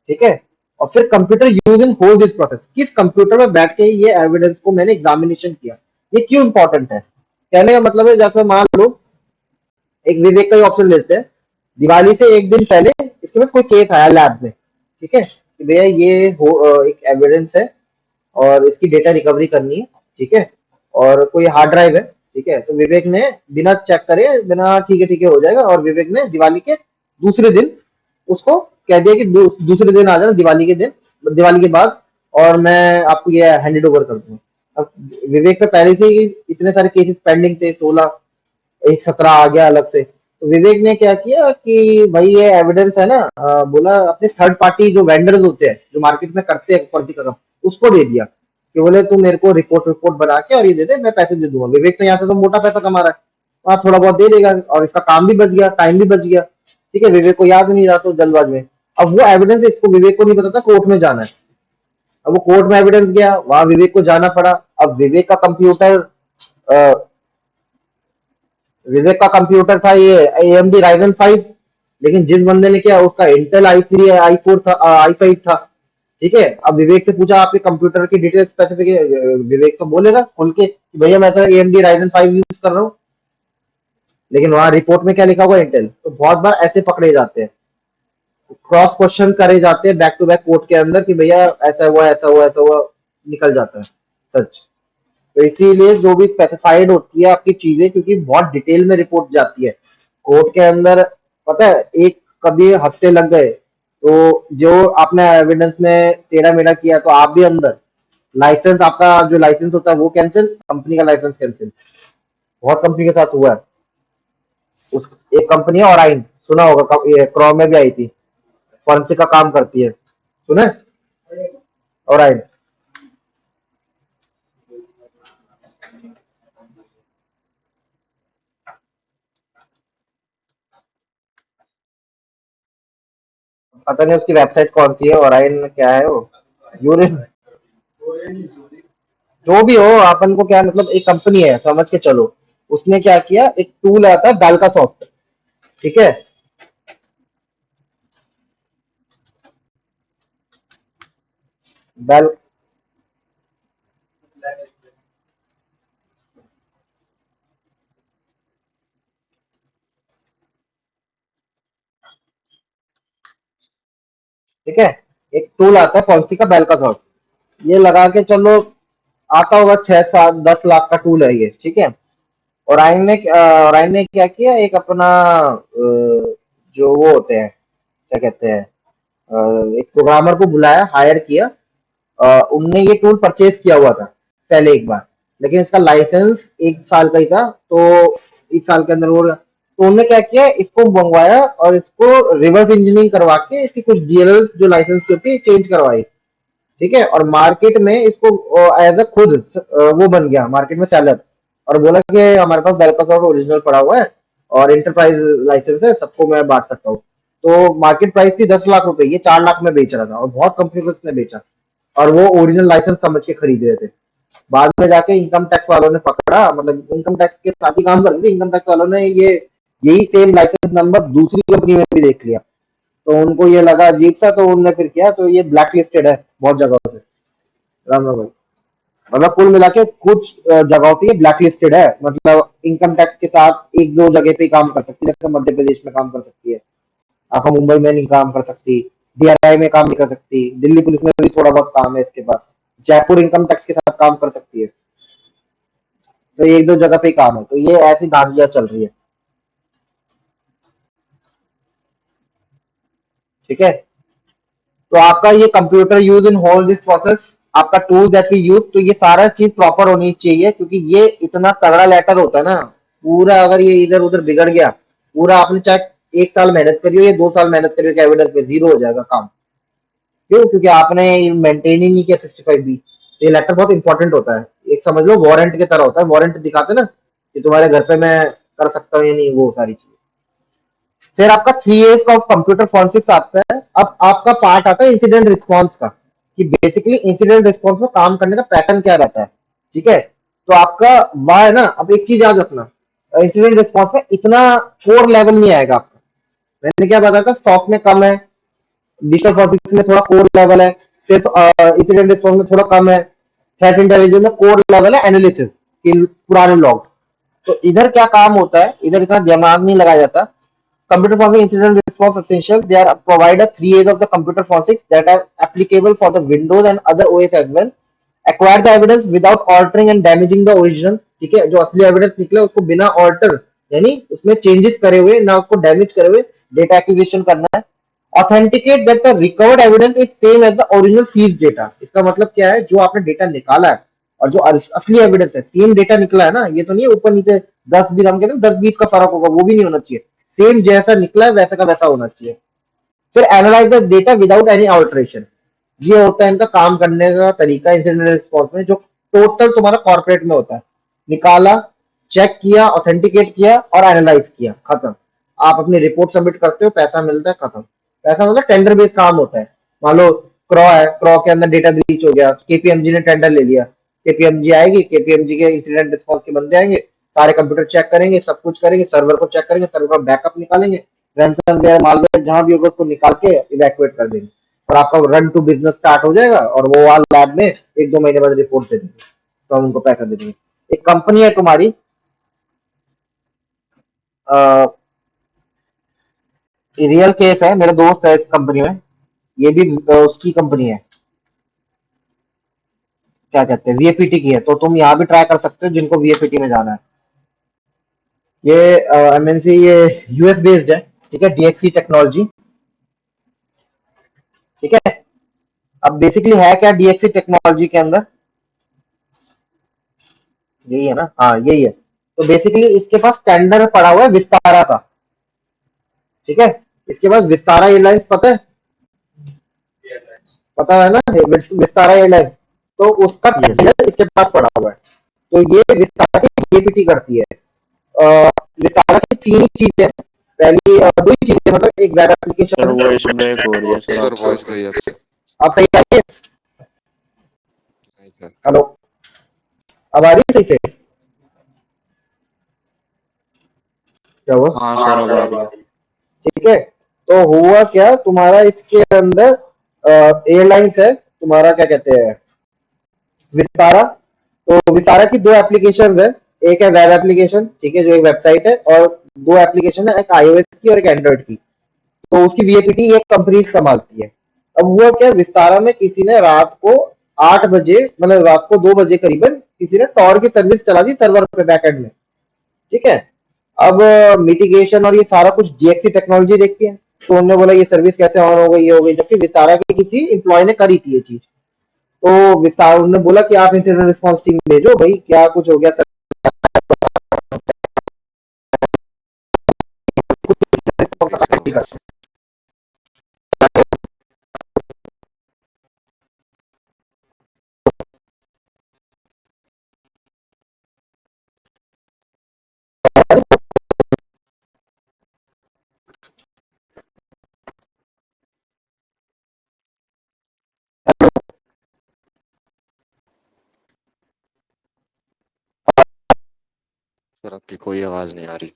ठीक है, और फिर computer use in whole this process, किस कंप्यूटर में बैठ के ये एविडेंस को मैंने एग्जामिनेशन किया, ये क्यों इंपॉर्टेंट है। कहने का मतलब है, जैसे मान लो एक विवेक का ही ऑप्शन लेते हैं, दिवाली से एक दिन पहले इसके पास कोई केस आया लैब में। ठीक है कि भैया ये एक एविडेंस है और इसकी डेटा रिकवरी करनी है। ठीक है, और कोई हार्ड ड्राइव है। ठीक है, तो विवेक ने बिना चेक करे, बिना ठीक है हो जाएगा, और विवेक ने दिवाली के दूसरे दिन उसको कह दिया कि दूसरे दिन आ जाना, दिवाली के दिन, दिवाली के बाद, और मैं आपको ये हैंडेड ओवर कर दूंगा। अब विवेक पे पहले से ही इतने सारे केसेस पेंडिंग थे, 16, एक 17 आ गया अलग से। तो विवेक ने क्या किया कि भाई ये एविडेंस है ना, बोला अपने थर्ड पार्टी जो वेंडर्स होते हैं जो मार्केट में करते हैं फर्जी का काम, उसको दे दिया कि बोले तू मेरे को रिपोर्ट रिपोर्ट बना के और ये दे दे, मैं पैसे दे दूंगा। विवेक तो यहाँ से तो मोटा पैसा कमा रहा है, वहां थोड़ा बहुत दे देगा और इसका काम भी बच गया, टाइम भी बच गया। ठीक है, विवेक को याद नहीं रहा तो जल्दबाज में, अब वो एविडेंस इसको विवेक को नहीं पता था कोर्ट में जाना है। अब वो कोर्ट में एविडेंस गया, वहां विवेक को जाना पड़ा। अब विवेक का कंप्यूटर था ये AMD Ryzen 5, लेकिन जिस बंदे ने किया उसका इंटेल i3 i4 था, i5 था। ठीक है, अब विवेक से पूछा आपके कंप्यूटर की डिटेल स्पेसिफिक, विवेक तो बोलेगा खुल के कि भैया मैं तो AMD Ryzen 5 यूज कर रहा हूँ, लेकिन वहां रिपोर्ट में क्या लिखा हुआ इंटेल। तो बहुत बार ऐसे पकड़े जाते हैं, क्रॉस क्वेश्चन करे जाते हैं बैक टू बैक कोर्ट के अंदर कि भैया ऐसा हुआ ऐसा हुआ ऐसा हुआ, निकल जाता है सच। तो इसीलिए जो भी स्पेसिफाइड होती है आपकी चीजें, क्योंकि बहुत डिटेल में रिपोर्ट जाती है कोर्ट के अंदर, पता है एक कभी हफ्ते लग गए तो जो आपने एविडेंस में टेढ़ा मेढ़ा किया तो आप भी अंदर, लाइसेंस, आपका जो लाइसेंस होता है वो कैंसिल, कंपनी का लाइसेंस कैंसिल। बहुत कंपनी के साथ हुआ है। उस एक कंपनी है ओराइन, सुना होगा, ये क्रोम में भी आई थी, फॉरेंसिक का काम करती है, सुने, ओराइन। पता नहीं उसकी वेबसाइट कौन सी है, ओराइन क्या है वो, यूरिन, जो भी हो, अपन को क्या मतलब, एक कंपनी है समझ के चलो। उसने क्या किया, एक टूल आता है डालका सॉफ्ट, ठीक है। डाल ठीक है, एक टूल आता है फॉन्सी का, डालका सॉफ्ट। ये लगा के चलो, आता होगा 6 7 10 लाख का टूल है ये, ठीक है। और रायन ने क्या किया, एक अपना जो वो होते हैं, क्या कहते हैं, एक प्रोग्रामर को बुलाया, हायर किया। उनने ये टूल परचेज किया हुआ था पहले एक बार, लेकिन इसका लाइसेंस 1 साल का ही था, तो 1 साल के अंदर हो गया। तो उन्होंने क्या किया, इसको मंगवाया और इसको रिवर्स इंजीनियरिंग करवा के इसकी कुछ डीएलएल जो लाइसेंस की होती है चेंज करवाई, ठीक है। और मार्केट में इसको एज अ खुद वो बन गया मार्केट में सेलर, और बोला कि हमारे पास डेल्का सॉफ्ट ओरिजिनल पड़ा हुआ है और इंटरप्राइज लाइसेंस है, सबको मैं बांट सकता हूँ। तो मार्केट प्राइस थी 10 लाख रुपए, ये 4 लाख में बेच रहा था, और बहुत कंपनी को इसने बेचा, और वो ओरिजिनल लाइसेंस समझ के खरीद रहे थे। बाद में जाके इनकम टैक्स वालों ने पकड़ा, मतलब इनकम टैक्स के साथ ही काम करते थे, इनकम टैक्स वालों ने ये यही सेम लाइसेंस नंबर दूसरी कंपनी में भी देख लिया। तो उनको ये लगा अजीब सा, तो उन्होंने फिर किया, तो ये ब्लैक लिस्टेड है बहुत जगह से। राम राम भाई। मतलब कुल मिला के कुछ जगहों पे ब्लैक लिस्टेड है, मतलब इनकम टैक्स के साथ एक दो जगह पे ही काम कर सकती है, जैसे मध्य प्रदेश में काम कर सकती है, आप मुंबई में नहीं काम कर सकती, डीआरआई में काम नहीं कर सकती, दिल्ली पुलिस में भी थोड़ा बहुत काम है इसके पास, जयपुर इनकम टैक्स के साथ काम कर सकती है। तो एक दो जगह पे ही काम है, तो ये ऐसी धांधलियां चल रही है, ठीक है। तो आपका ये computer use in whole this process, आपका टूल दैट वी यूज, तो ये सारा चीज प्रॉपर होनी चाहिए, क्योंकि ये इतना तगड़ा लेटर होता है ना। पूरा अगर ये इधर उधर बिगड़ गया, पूरा आपने चाहे 1 साल मेहनत करी हो या 2 साल मेहनत करी हो, एविडेंस पे जीरो हो जाएगा काम। क्यों? क्योंकि आपने मेंटेन ही नहीं किया 65 बी। ये लेटर बहुत इंपॉर्टेंट होता है, एक समझ लो वारंट की तरह होता है, वारंट दिखाते ना कि तुम्हारे घर पे मैं कर सकता हूँ या नहीं, वो सारी चीजें। फिर आपका 3 इयर्स ऑफ कंप्यूटर फॉरेंसिक्स आता है। अब आपका पार्ट आता है इंसिडेंट रिस्पॉन्स का, कि बेसिकली इंसिडेंट रिस्पॉन्स में काम करने का पैटर्न क्या रहता है, ठीक है। तो आपका वह है ना, अब एक चीज याद रखना, इंसिडेंट रिस्पॉन्स में इतना कोर लेवल नहीं आएगा आपका। मैंने क्या बताया था, स्टॉक में कम है, डिजिटल फॉरेंसिक्स में थोड़ा कोर लेवल है, फिर इंसिडेंट रिस्पॉन्स में थोड़ा कम है, थ्रेट इंटेलिजेंस में कोर लेवल है, एनालिसिस कि पुराने लॉग। तो इधर क्या काम होता है, इधर इतना दिमाग नहीं लगाया जाता। Computer forensic incident response essential. They are provide a 3 A's of the computer forensics that are applicable for the Windows and other OS as well. Acquire the evidence without altering and damaging the original. ठीक है, जो असली evidence निकले उसको बिना alter, यानी उसमें changes करे हुए ना, उसको डैमेज करे हुए डेटा एक्विजिशन करना है। Authenticate that the recovered evidence is same as the original seize data. इसका मतलब क्या है, जो आपने डेटा निकाला है और जो असली एविडेंस है, सेम डेटा निकला है ना, ये तो नहीं है ऊपर नीचे 10 20, हम कहते हैं 10 20 का फर्क होगा, वो भी नहीं होना चाहिए। सेम जैसा निकला है वैसा का वैसा होना चाहिए। फिर analyse the data without any alteration. ये होता है इनका काम करने का तरीका इंसिडेंट रिस्पॉन्स में, जो टोटल तुम्हारा कॉर्पोरेट में होता है। निकाला, चेक किया, ऑथेंटिकेट किया और एनालाइज किया, खत्म। आप अपनी रिपोर्ट सबमिट करते हो, पैसा मिलता है, खत्म। पैसा मतलब टेंडर बेस्ड काम होता है। मान लो क्रॉ है, क्रॉ के अंदर डेटा ब्रीच हो गया, केपीएमजी ने टेंडर ले लिया, केपीएमजी आएगी, केपीएमजी के इंसिडेंट रिस्पॉन्स के बंदे आएंगे, सारे कंप्यूटर चेक करेंगे, सब कुछ करेंगे, सर्वर को चेक करेंगे, सर्वर का बैकअप निकालेंगे, रैंसमवेयर मालवेयर जहां भी होगा उसको निकाल के इवैक्यूएट कर देंगे, और आपका रन टू बिजनेस स्टार्ट हो जाएगा, और वो वाला लैब में 1 2 महीने बाद रिपोर्ट दे देंगे, तो हम उनको पैसा दे देंगे। एक कंपनी है तुम्हारी, रियल केस है, मेरा दोस्त है इस कंपनी में, ये भी उसकी कंपनी है, क्या कहते हैं, वीएपीटी की है। तो तुम यहाँ भी ट्राई कर सकते हो जिनको वीएपीटी में जाना है। ये एमएनसी, ये यूएस बेस्ड है, ठीक है, डीएक्सी टेक्नोलॉजी, ठीक है। अब बेसिकली है क्या डीएक्सी टेक्नोलॉजी के अंदर, यही है ना, हाँ यही है। तो बेसिकली इसके पास टेंडर पड़ा हुआ है विस्तारा का, ठीक है। इसके पास विस्तारा एयरलाइंस, पता है, पता है ना विस्तारा एयरलाइंस, तो उसका यस टेंडर इसके पास पड़ा हुआ है। तो ये विस्तारा की एपीटी करती है। विस्तारा की 3 चीजें, पहली 2 ही चीजें, मतलब एक web sir, application. Voice break हो रही है सर सर आपकी। वॉइस गई आपकी। आप सही आ रही है? नहीं सर। हेलो, अब आ रही है सही से? क्या हुआ? हाँ सर अब आ रही है। ठीक है, तो हुआ क्या तुम्हारा इसके अंदर, एयरलाइंस है तुम्हारा, क्या कहते हैं, विस्तारा। तो विस्तारा की दो एप्लीकेशन है, एक है वेब एप्लीकेशन, ठीक है, जो एक वेबसाइट है, और दो एप्लीकेशन है, एक iOS की और एक एंड्रॉइड की। तो उसकी वीएपीटी ये कंपनी संभालती है। अब हुआ क्या, विस्तारा में किसी ने रात को 8 बजे, मतलब रात को 2 बजे करीबन, किसी ने टॉर की सर्विस चला दी सर्वर पे बैकएंड में। ठीक है, अब मिटिगेशन और ये सारा कुछ डीएक्सी टेक्नोलॉजी देखती है, तो उन्होंने बोला ये सर्विस कैसे ऑन हो गई, ये हो गई, जबकि विस्तारा की किसी एम्प्लॉय ने करी थी ये चीज। तो विस्तार उन्होंने बोला कि आप इंसिडेंट रिस्पॉन्स टीम भेजो भाई, क्या कुछ हो गया सर। एक सेकंड। सर आपकी कोई आवाज नहीं आ रही।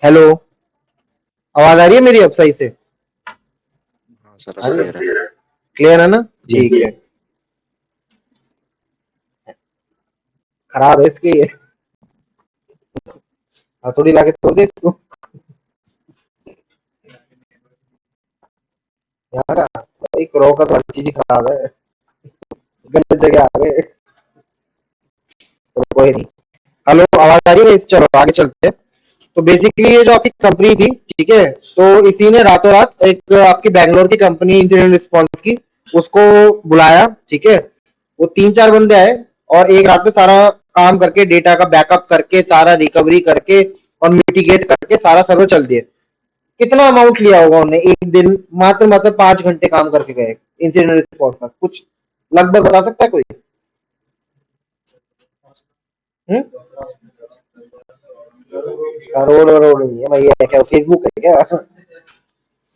हेलो, आवाज आ रही है मेरी अब सही से? हाँ सर अब क्लियर है। क्लियर है ना? ठीक है, खराब है इसकी हथौड़ी लाके तोड़ दे इसको यहाँ का। एक रो का तो हर चीज ही खराब है, गलत जगह आ गए, तो कोई नहीं। हेलो, आवाज आ रही है? चलो आगे चलते हैं। तो बेसिकली ये जो आपकी कंपनी थी, ठीक है, तो इसी ने रातों रात एक आपकी बैंगलोर की कंपनी इंसिडेंट रिस्पॉन्स की, उसको बुलाया। ठीक है, वो 3-4 बंदे आए और एक रात में सारा काम करके, डेटा का बैकअप करके, सारा रिकवरी करके और मिटिगेट करके सारा सर्वर चल दिए। कितना अमाउंट लिया होगा उन्होंने एक दिन, मात्र मात्र 5 घंटे काम करके गए इंसिडेंट रिस्पॉन्स का, कुछ लगभग बता सकता है कोई? हम्म? करोड़ वरोड़ नहीं है भाई, ये क्या फेसबुक है क्या?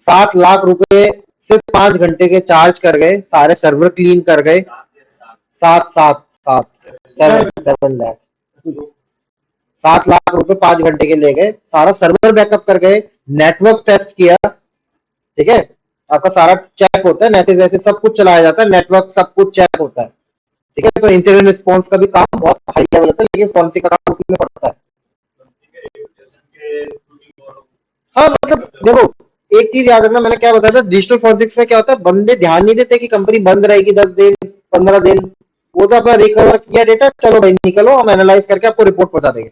7 लाख रुपए सिर्फ 5 घंटे के चार्ज कर गए, सारे सर्वर क्लीन कर गए। सात सात सात 7 लाख, 7 लाख रुपए 5 घंटे के ले गए, सारा सर्वर बैकअप कर गए, नेटवर्क टेस्ट किया। ठीक है, आपका सारा चेक होता है, मैसेज वैसे सब कुछ चलाया जाता है, नेटवर्क सब कुछ चेक होता है। ठीक है, तो इंसिडेंट रिस्पॉन्स का भी काम बहुत हाई लेवल होता है, लेकिन फॉरेंसिक का काम उसमें पड़ता है। हाँ मतलब देखो, एक चीज याद रखना, मैंने क्या बताया था, डिजिटल फॉरेंसिक्स में क्या होता है, बंदे ध्यान नहीं देते कि कंपनी बंद रहेगी 10 दिन 15 दिन। वो तो अपना रिकवर किया डेटा, चलो भाई निकलो, हम एनालाइज करके आपको रिपोर्ट पहुंचा देंगे।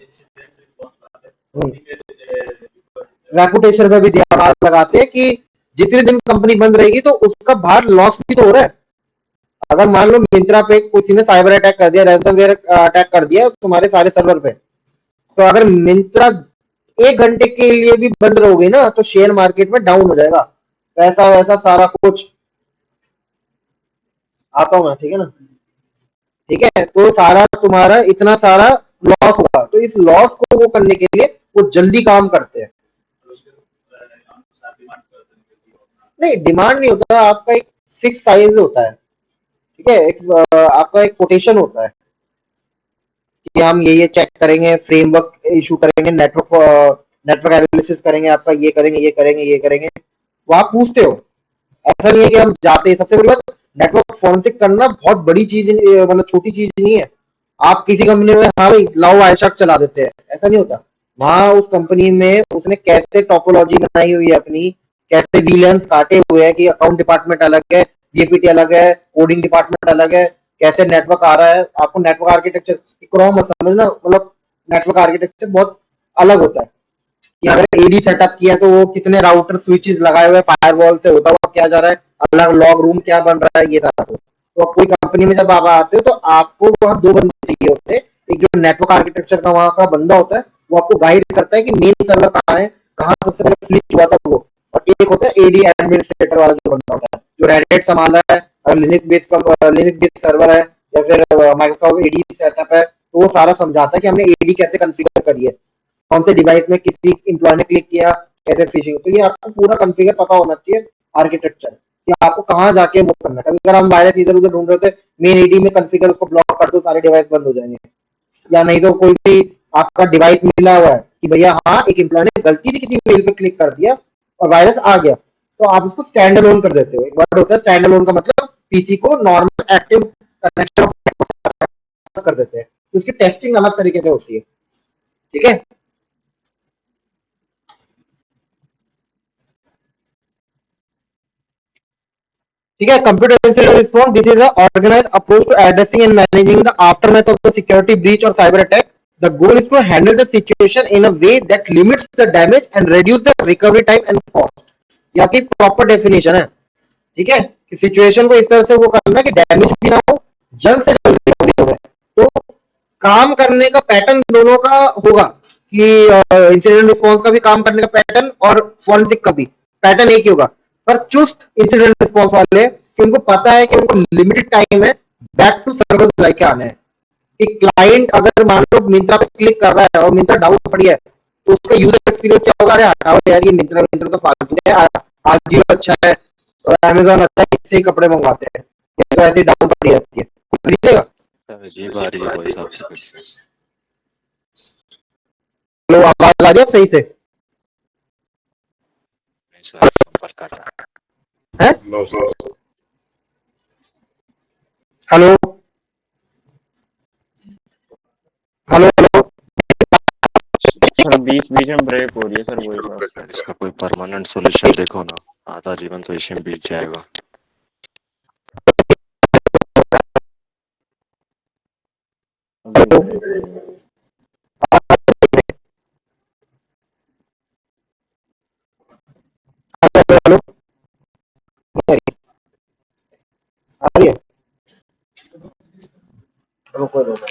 रेपुटेशन पे भी ध्यान लगाते हैं कि जितने दिन कंपनी बंद रहेगी तो उसका बाहर लॉस भी तो हो रहा है। अगर मान लो मिंत्रा पे किसी ने साइबर अटैक कर दिया, रैंसमवेयर अटैक कर दिया तुम्हारे सारे सर्वर पे, तो अगर मिंत्रा 1 घंटे के लिए भी बंद रहोगे ना, तो शेयर मार्केट में डाउन हो जाएगा, पैसा वैसा सारा कुछ। आता हूं मैं, ठीक है ना? ठीक है, तो सारा तुम्हारा इतना सारा लॉस होगा, तो इस लॉस को वो करने के लिए वो जल्दी काम करते हैं। नहीं, डिमांड नहीं होता, आपका एक फिक्स साइज होता है। ठीक है, एक आपका एक कोटेशन होता है कि हम ये चेक करेंगे, फ्रेमवर्क इशू करेंगे, नेटवर्क एनालिसिस करेंगे, आपका ये करेंगे, ये करेंगे, ये करेंगे। वो आप पूछते हो, ऐसा नहीं है कि हम जाते हैं। सबसे बड़ी बात, नेटवर्क फॉरेंसिक करना बहुत बड़ी चीज, मतलब छोटी चीज नहीं है। आप किसी कंपनी में हाँ भाई लाओ वायरशार्क चला देते हैं, ऐसा नहीं होता। वहां उस कंपनी में उसने कैसे टोपोलॉजी बनाई हुई है अपनी, कैसे विलियंस काटे हुए हैं कि अकाउंट डिपार्टमेंट अलग है, वीपीटी अलग है, कोडिंग डिपार्टमेंट अलग है, कैसे नेटवर्क आ रहा है। आपको नेटवर्क आर्किटेक्चर क्रॉम मत समझना, मतलब नेटवर्क आर्किटेक्चर बहुत अलग होता है कि अगर एडी सेटअप किया तो वो कितने राउटर स्विचेस लगाए हुए, फायरवॉल से होता हुआ क्या जा रहा है, अलग लॉग रूम क्या बन रहा है, ये सारा कुछ। तो कोई कंपनी में जब आप आते हो तो आपको वहां दो बंदे चाहिए होते हैं, एक जो नेटवर्क आर्किटेक्चर का वहां का बंदा होता है, वो आपको गाइड करता है कि मेन सर्वर कहाँ है, कहाँ सबसे पहले स्विच हुआ था वो। और एक होता है एडी एडमिनिस्ट्रेटर वाला जो बंदा होता है, जो रेड संभाल रहा है, अगर लिनक्स बेस्ड सर्वर है या फिर माइक्रोसॉफ्ट एडी सेटअप है, तो वो सारा समझाता है कि हमने एडी कैसे कॉन्फ़िगर करी है, कौन से डिवाइस में किसी एम्प्लॉय ने क्लिक किया, कैसे फिशिंग। तो ये आपको पूरा कॉन्फ़िगर पता होना चाहिए आर्किटेक्चर कि आपको कहाँ जाके वो करना है। कभी अगर हम वायरस इधर उधर ढूंढ रहे होते, मेन एडी में कॉन्फ़िगर उसको ब्लॉक कर दो, सारे डिवाइस बंद हो जाएंगे। या नहीं तो कोई भी आपका डिवाइस मिला हुआ है कि भैया हाँ एक एम्प्लॉय ने गलती से किसी मेल पे क्लिक कर दिया और वायरस आ गया, तो आप उसको स्टैंड अलोन कर देते हो। एक वर्ड होता है स्टैंड अलोन का मतलब पीसी को नॉर्मल एक्टिव कनेक्शन कर देते हैं, तो उसकी टेस्टिंग अलग तरीके से होती है। ठीक है, ठीक है। Computer incident response, this is organize approach to addressing and managing the aftermath of the security breach और cyber attack. The goal is to handle the situation in a way that limits the damage and reduce the recovery time and cost. ये आपकी proper definition है। ठीक है, कि situation को इस तरह से वो करना कि डैमेज भी ना हो, जल्द से जल्द रिकवरी हो जाए। तो काम करने का पैटर्न दोनों का होगा कि इंसिडेंट रिस्पॉन्स का भी काम करने का पैटर्न और फॉरेंसिक का भी पैटर्न एक ही होगा, पर चुस्त इंसिडेंट रिस्पॉन्स वाले कि उनको पता है कि उनको लिमिटेड टाइम है बैक टू सर्वर लेके आना है। कि क्लाइंट अगर मान लो मिंत्रा पे क्लिक कर रहा है और मिंत्रा डाउन पड़ी है, तो उसका यूजर एक्सपीरियंस क्या होगा, अरे हटाओ यार ये मिंत्रा मिंत्रा तो फालतू है, आजियो अच्छा है और अमेजोन अच्छा है, इससे ही कपड़े मंगवाते हैं, ये तो ऐसे डाउन पड़ी रहती है, खरीदेगा। अजीब आ रही है वॉइस आपकी फिर से। लो आवाज आ रही है सही से नहीं सर, संपर्क कर रहा है। है? No sir. Hello hello hello, sir बीच बीच में ब्रेक हो रही है सर वही बात। सर इसका कोई परमानेंट सॉल्यूशन देखो ना, आधा जीवन तो इसी में बीत जाएगा। अभी ब्रेक हो रही है। हेलो, आ रही है? रुको रुको,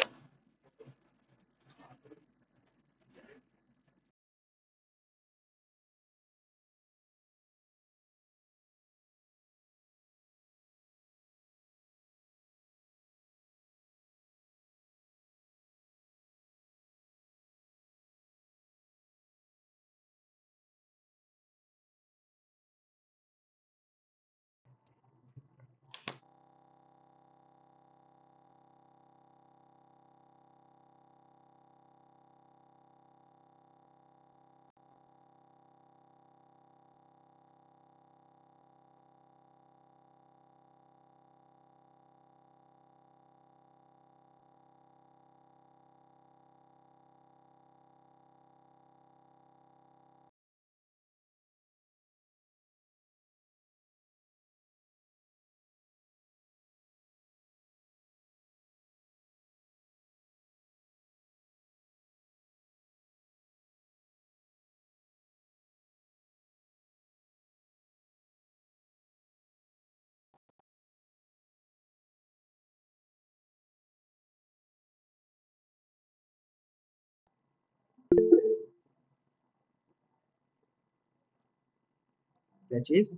क्या चीज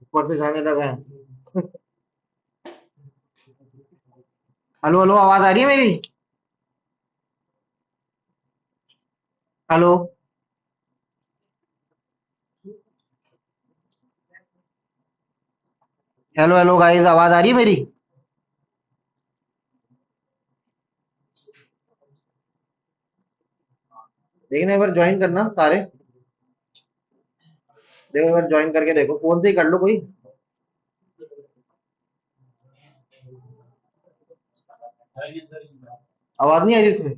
ऊपर से जाने लगा है। हेलो हेलो, आवाज आ रही है मेरी? हेलो हेलो हेलो गाइस, आवाज आ रही है मेरी? देखना, एक बार ज्वाइन करना सारे, देखो एक बार ज्वाइन करके देखो, फोन से ही कर लो कोई। आवाज नहीं आ रही इसमें?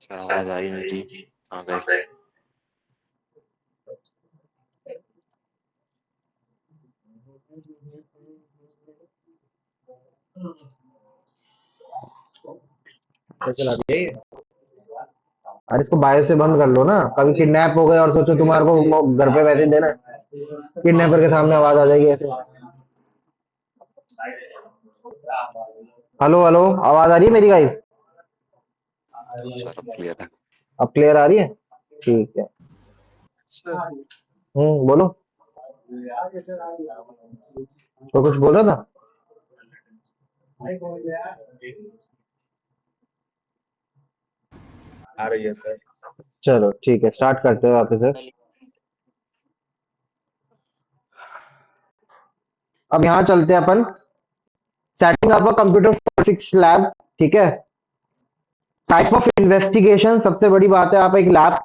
सर आवाज आई नहीं थी, आ गई। क्या चला दिया ये? अरे इसको बायो से बंद कर लो ना, कभी किडनैप हो गए और सोचो तुम्हारे को घर पे वैसे देना है, किडनैपर के सामने आवाज आ जाएगी ऐसे। हेलो हेलो, आवाज आ रही है मेरी गाइस? सर अब क्लियर है। अब क्लियर आ रही है? ठीक है। सर बोलो। तो कुछ बोल रहा था। आ रही है सर। चलो ठीक है, स्टार्ट करते हैं वापस से। अब यहाँ चलते हैं अपन, setting up a computer forensics lab. ठीक है, टाइप ऑफ इन्वेस्टिगेशन, सबसे बड़ी बात है, आप एक लैब,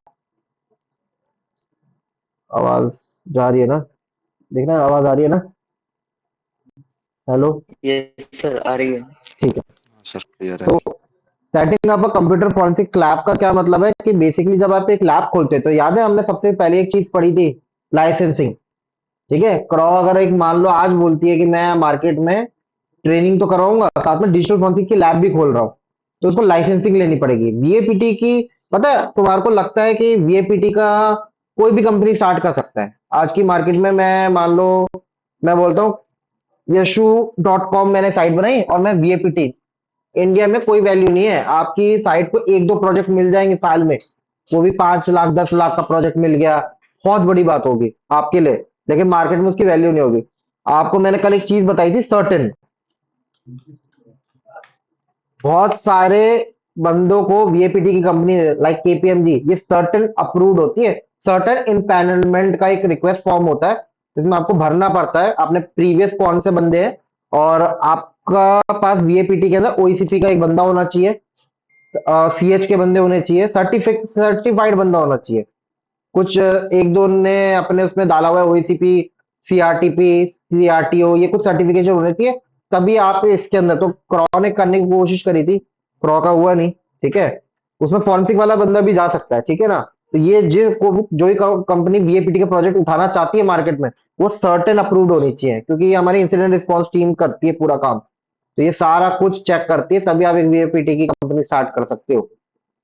आवाज जा रही है ना, देखना आवाज आ रही है ना। हेलो। यस सर आ रही है। ठीक है। सर क्लियर है। तो setting up a computer forensic lab का क्या मतलब है कि बेसिकली जब आप एक लैब खोलते हैं, तो याद है हमने सबसे पहले एक चीज पढ़ी थी, लाइसेंसिंग। ठीक है, क्रॉ अगर एक मान लो आज बोलती है कि मैं मार्केट में ट्रेनिंग तो कराऊंगा, साथ में डिजिटल फोरेंसिक की लैब भी खोल रहा हूँ, तो उसको लाइसेंसिंग लेनी पड़ेगी वीएपीटी की। पता है तुम्हारे को लगता है कि वीएपीटी का कोई भी कंपनी स्टार्ट कर सकता है आज की मार्केट में। मैं मान लो मैं बोलता हूँ यशु .com मैंने साइट बनाई और मैं वीएपीटी, इंडिया में कोई वैल्यू नहीं है, आपकी साइट को एक दो प्रोजेक्ट मिल जाएंगे साल में, वो भी 5 लाख 10 लाख का प्रोजेक्ट मिल गया, बहुत बड़ी बात होगी आपके लिए, लेकिन मार्केट में उसकी वैल्यू नहीं होगी। आपको मैंने कल एक चीज बताई थी, सर्टेन, बहुत सारे बंदों को वीएपीटी की कंपनी लाइक केपीएमजी, ये सर्टेन अप्रूव्ड होती है। सर्टेन इम्पैनलमेंट का एक रिक्वेस्ट फॉर्म होता है, जिसमें आपको भरना पड़ता है आपने प्रीवियस कौन से बंदे हैं, और आपका पास वीएपीटी के अंदर ओईसीपी का एक बंदा होना चाहिए, सीएच के बंदे होने चाहिए, सर्टिफाइड बंदा होना चाहिए। कुछ एक दो ने अपने उसमें डाला हुआ है ओईसीपी, सीआरटीपी, सीआरटीओ, ये कुछ सर्टिफिकेशन होने चाहिए, तभी आप इसके अंदर। तो क्रॉ ने करने की कोशिश करी थी, क्रॉ का हुआ नहीं। ठीक है, उसमें फॉरेंसिक वाला बंदा भी जा सकता है, ठीक है ना। तो ये जो ही कंपनी वीएपीटी के प्रोजेक्ट उठाना चाहती है मार्केट में, वो सर्टेन अप्रूव्ड होनी चाहिए, क्योंकि ये हमारी इंसिडेंट रिस्पॉन्स टीम करती है पूरा काम, तो ये सारा कुछ चेक करती है, तभी आप एक वीएपीटी की कंपनी स्टार्ट कर सकते हो।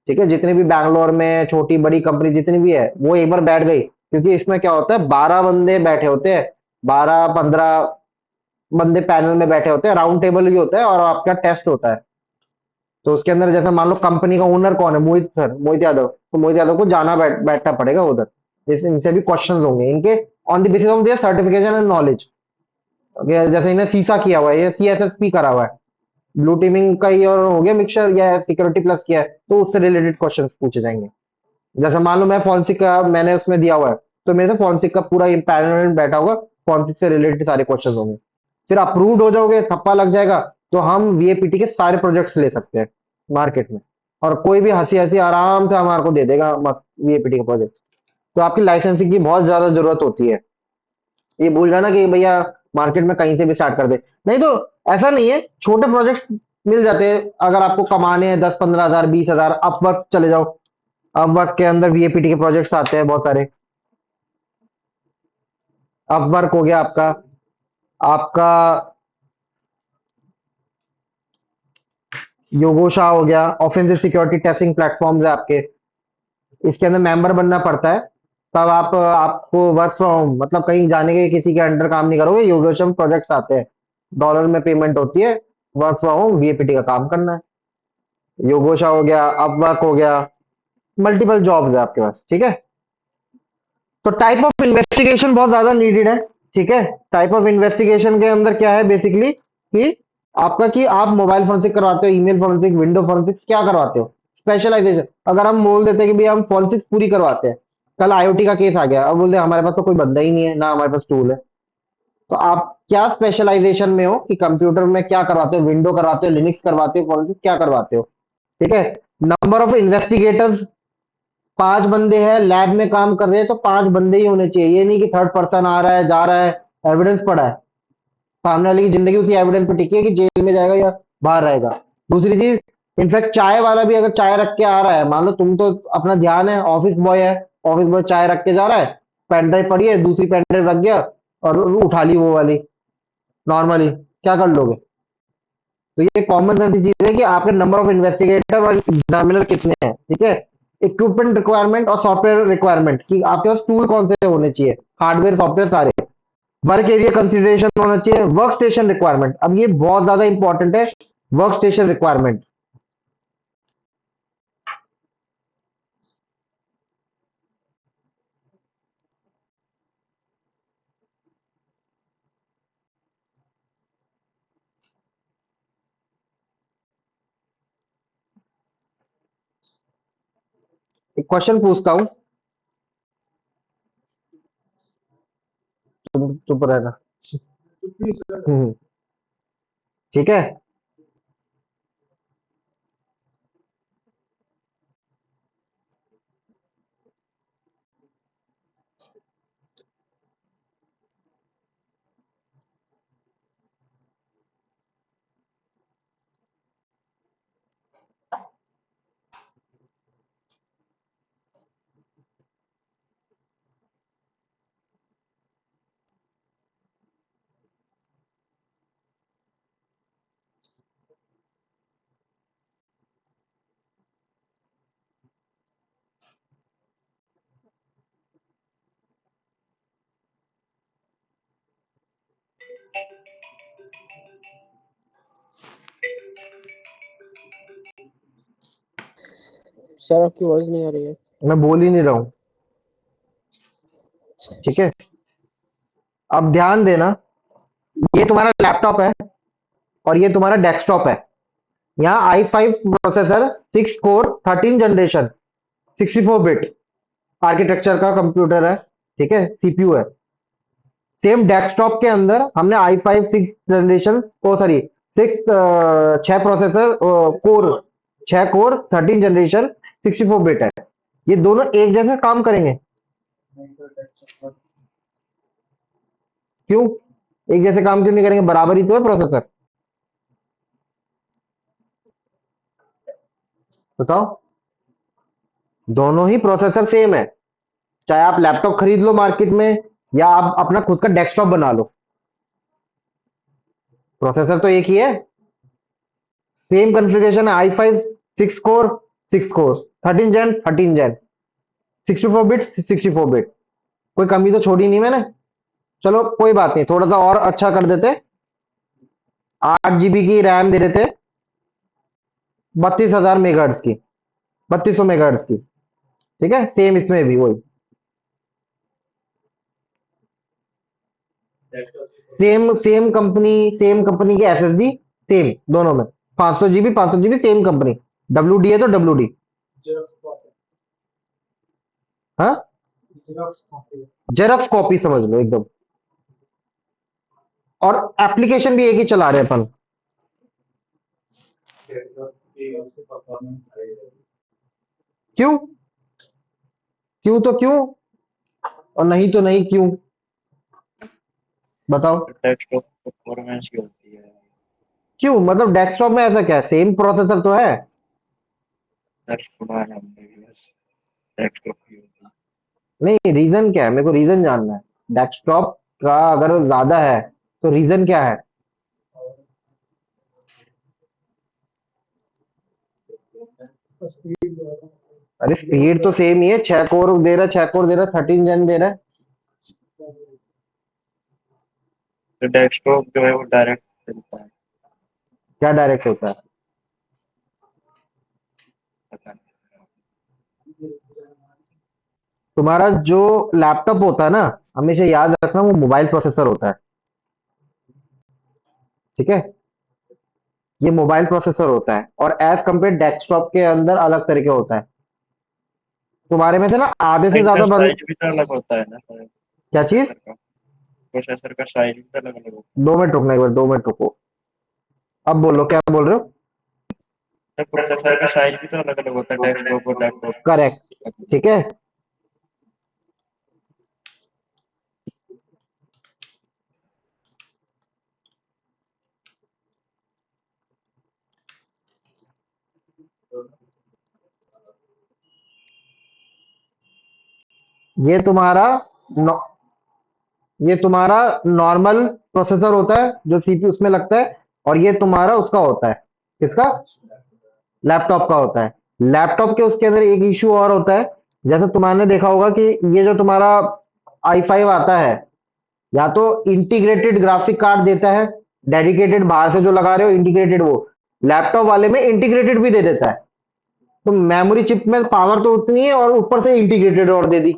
ठीक है, जितनी भी बैंगलोर में छोटी बड़ी कंपनी जितनी भी है, वो एक बार बैठ गई, क्योंकि इसमें क्या होता है 12 बंदे बैठे होते हैं, 12 15 बंदे पैनल में बैठे होते हैं, राउंड टेबल भी होता है और आपका टेस्ट होता है। तो उसके अंदर जैसे मान लो कंपनी का ओनर कौन है, मोहित सर, मोहित यादव, तो मोहित यादव को जाना बैठना पड़ेगा उधर, जैसे इनसे भी क्वेश्चंस होंगे इनके, on the basis of their certification and knowledge. जैसे इन्हें सीसा किया हुआ है, ये सीएसएसपी करा हुआ है, ब्लू टीमिंग का ये और हो गया मिक्सचर, या सिक्योरिटी प्लस किया है, तो उससे रिलेटेड क्वेश्चंस पूछे जाएंगे। जैसे मान लो मैं फॉरेंसिक का मैंने उसमें दिया हुआ है, तो मेरे से फॉरेंसिक का पूरा पैनल बैठा होगा, फॉरेंसिक से रिलेटेड सारे क्वेश्चंस होंगे। फिर अप्रूव्ड हो जाओगे, थप्पा लग जाएगा, तो हम वीएपीटी के सारे प्रोजेक्ट्स ले सकते हैं मार्केट में, और कोई भी हंसी हंसी आराम से हमारे को दे देगा मस्त वीएपीटी का प्रोजेक्ट। तो आपकी लाइसेंसिंग की बहुत ज्यादा जरूरत होती है, ये भूल जाना कि भैया मार्केट में कहीं से भी स्टार्ट कर दे, नहीं तो ऐसा नहीं है, छोटे प्रोजेक्ट्स मिल जाते हैं। अगर आपको कमाने हैं 10 15 हजार 20 हजार, अपवर्क चले जाओ, अपवर्क के अंदर वीएपीटी के प्रोजेक्ट्स आते हैं बहुत सारे। अपवर्क हो गया आपका आपका योगोशा हो गया, ऑफेंसिव सिक्योरिटी टेस्टिंग प्लेटफॉर्म्स है आपके, इसके अंदर मेंबर बनना पड़ता है, तब आप आपको वर्क फ्रॉम मतलब कहीं जाने के किसी के अंडर काम नहीं करोगे, योगेशम प्रोजेक्ट्स आते हैं, डॉलर में पेमेंट होती है, वर्क फ्रॉम होम वीएपीटी का काम करना है। योगोशा हो गया, अपवर्क हो गया, मल्टीपल जॉब्स है आपके पास। ठीक है, तो टाइप ऑफ इन्वेस्टिगेशन बहुत ज्यादा नीडेड है। ठीक है, टाइप ऑफ इन्वेस्टिगेशन के अंदर क्या है बेसिकली कि आपका कि आप मोबाइल फोरेंसिक करवाते हो, ईमेल फोरेंसिक, विंडो फोरेंसिक, क्या करवाते हो, स्पेशलाइजेशन। अगर हम बोल देते हैं कि भैया हम फोरेंसिक पूरी करवाते हैं, कल आईओटी का केस आ गया, अब बोलते हैं हमारे पास तो कोई बंदा ही नहीं है ना, हमारे पास टूल है, तो आप क्या स्पेशलाइजेशन में हो कि कंप्यूटर में क्या करवाते हो, विंडो करवाते हो, लिनक्स करवाते हो, फोरेंसिक क्या करवाते हो। ठीक है, नंबर ऑफ इन्वेस्टिगेटर्स 5 बंदे हैं लैब में काम कर रहे हैं, तो 5 बंदे ही होने चाहिए, ये नहीं कि थर्ड पर्सन आ रहा है जा रहा है, एविडेंस पड़ा है, सामने वाले की जिंदगी उसी एविडेंस पे टिकी है कि जेल में जाएगा या बाहर रहेगा। दूसरी चीज, इनफैक्ट चाय वाला भी अगर चाय रख के आ रहा है, मान लो तुम तो अपना ध्यान है, ऑफिस बॉय है, ऑफिस बॉय चाय रख के जा रहा है, पेन ड्राइव पड़ी है, दूसरी पेन ड्राइव रख गया और उठा ली वो वाली, नॉर्मली क्या कर लोगे। तो ये कॉमन सेंस चीज है कि आपके नंबर ऑफ इन्वेस्टिगेटर और एग्जामिनर कितने हैं। ठीक है, इक्विपमेंट रिक्वायरमेंट और सॉफ्टवेयर रिक्वायरमेंट कि आपके पास टूल कौन से होने चाहिए, हार्डवेयर सॉफ्टवेयर सारे। वर्क एरिया कंसिडरेशन होना चाहिए, वर्क स्टेशन रिक्वायरमेंट, अब ये बहुत ज्यादा इंपॉर्टेंट है, वर्क स्टेशन रिक्वायरमेंट। एक क्वेश्चन पूछता हूँ, तुम चुप रहना। हम्म, ठीक है। सर आपकी वॉइस नहीं आ रही है। मैं बोल ही नहीं रहा हूँ, ठीक है। अब ध्यान देना, ये तुम्हारा लैपटॉप है और ये तुम्हारा डेस्कटॉप है। यहाँ i5 processor, 6 core 13 generation, 64 bit architecture का कंप्यूटर है, ठीक है, सीपीयू है। सेम डेस्कटॉप के अंदर हमने i5 6 generation, oh sorry, 6 processor core, 6 core 13 generation, 64 bit है। ये दोनों एक जैसे काम करेंगे? क्यों एक जैसे काम क्यों नहीं करेंगे? बराबर ही तो है प्रोसेसर, बताओ। दोनों ही प्रोसेसर सेम है, चाहे आप लैपटॉप खरीद लो मार्केट में या आप अपना खुद का डेस्कटॉप बना लो, प्रोसेसर तो एक ही है। सेम कॉन्फ़िगरेशन है, i5 6 कोर 13 जेन 64 बिट 64 बिट, कोई कमी तो छोड़ी नहीं मैंने। चलो कोई बात नहीं, थोड़ा सा और अच्छा कर देते, 8 GB की रैम दे देते, 32,000 मेगाहर्ट्ज की, 3200 मेगाहर्ट्ज की, ठीक है। सेम इसमें भी वही, सेम कंपनी की एसएसडी, सेम दोनों में, 500 GB 500 GB, same company. WD है तो WD। हाँ, जेरॉक्स कॉपी समझ लो एकदम। और एप्लीकेशन भी एक ही चला रहे हैं अपन। क्यों? क्यों तो क्यों, और नहीं तो नहीं क्यों, बताओ। डेस्कटॉप परफॉर्मेंस की होती है। क्यों मतलब डेस्कटॉप में ऐसा क्या है, सेम प्रोसेसर तो है। डेस्कटॉप है हमने भी बस डेस्कटॉप की होती है। नहीं, रीजन क्या है, मेरे को रीजन जानना है। डेस्कटॉप का अगर ज्यादा है तो रीजन क्या है? अरे स्पीड तो सेम ही है, 6 कोर दे रहा है, 6 कोर दे रहा है, 13 जेन दे रहा है। तो डेस्कटॉप जो है वो डायरेक्ट चलता है। क्या डायरेक्ट होता है? पता नहीं। तुम्हारा जो लैपटॉप होता है ना, हमेशा याद रखना वो मोबाइल प्रोसेसर होता है, ठीक है। ये मोबाइल प्रोसेसर होता है और एज कंपेयर डेस्कटॉप के अंदर अलग तरीके होता है। तुम्हारे में से ना आधे से इनका ज्यादा बंद। साइज भी तो अलग होता है ना शायद। क्या चीज? प्रोसेसर का साइज भी तो अलग अलग होता 2 मिनट रुकना, एक बार 2 मिनट रुको। अब बोलो क्या बोल रहे हो? है। प्रोसेसर का साइज भी तो अलग अलग होता है डेस्कटॉप और लैपटॉप करेक्ट, का। ठीक है। ये तुम्हारा नॉ- ये तुम्हारा नॉर्मल प्रोसेसर होता है जो सीपीयू उसमें लगता है, और ये तुम्हारा उसका होता है, किसका? लैपटॉप का होता है। लैपटॉप के उसके अंदर एक इशू और होता है, जैसे तुम्हारे देखा होगा कि ये जो तुम्हारा i5 आता है, या तो इंटीग्रेटेड ग्राफिक कार्ड देता है, डेडिकेटेड बाहर से जो लगा रहे हो इंटीग्रेटेड, वो लैपटॉप वाले में इंटीग्रेटेड भी दे देता है। तो मेमोरी चिप में पावर तो उतनी है और ऊपर से इंटीग्रेटेड और दे दी,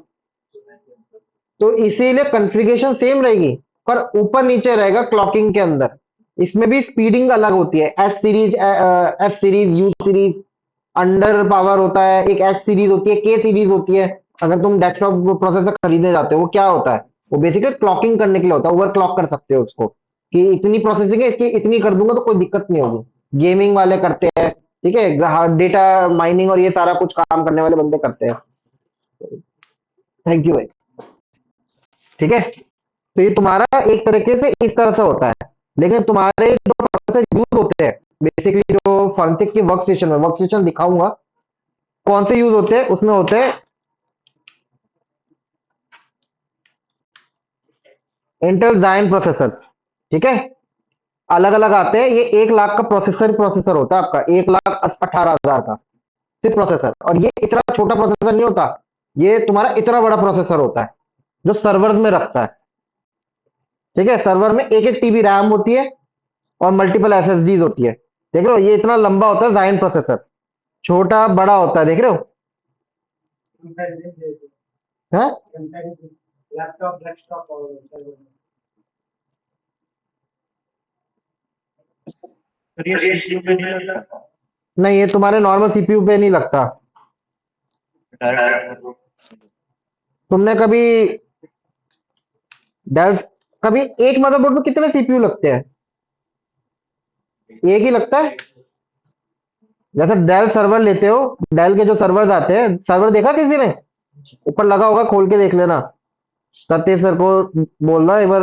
तो इसीलिए कॉन्फ़िगरेशन सेम रहेगी, पर ऊपर नीचे रहेगा क्लॉकिंग के अंदर। इसमें भी स्पीडिंग अलग होती है, S series, you series, under power होता है, एक एच सीरीज होती है, के सीरीज होती है। अगर तुम डेस्कटॉप प्रोसेसर खरीदने जाते हो, वो क्या होता है? वो बेसिकली क्लॉकिंग करने के लिए होता है, ओवर क्लॉक कर सकते हो उसको, कि इतनी प्रोसेसिंग है इसकी, इतनी कर दूंगा तो कोई दिक्कत नहीं होगी। गेमिंग वाले करते हैं, ठीक है, डेटा माइनिंग और ये सारा कुछ काम करने वाले बंदे करते हैं। थैंक यू भाई। ठीक है, तो ये तुम्हारा एक तरीके से इस तरह से होता है। लेकिन तुम्हारे जो प्रोसेसर यूज होते हैं, बेसिकली जो फॉरेंसिक की वर्क स्टेशन दिखाऊंगा कौन से यूज होते हैं, उसमें होते हैं इंटेल जायन प्रोसेसर। ठीक है, अलग अलग आते हैं, ये 1 लाख का प्रोसेसर होता है आपका, 1,18,000 का सिर्फ प्रोसेसर। और ये इतना छोटा प्रोसेसर नहीं होता, ये तुम्हारा इतना बड़ा प्रोसेसर होता है जो सर्वर में रखता है। ठीक है, सर्वर में एक एक टीबी रैम होती है और मल्टीपल एसएसडीज होती है। देख रहे हो, ये इतना लंबा होता है जायन प्रोसेसर, छोटा बड़ा होता है, देख रहे हो? है? पर ये सीपीयू पे नहीं लगता, नहीं, ये तुम्हारे नॉर्मल सीपीयू पे नहीं लगता। डायरेक्ट तुमने कभी डेल, कभी एक मदरबोर्ड में कितने सीपीयू लगते हैं? एक ही लगता है। जैसे डेल सर्वर लेते हो, डेल के जो सर्वर आते हैं, सर्वर देखा किसी ने? ऊपर लगा होगा, खोल के देख लेना। सत्य सर को बोलना एक बार।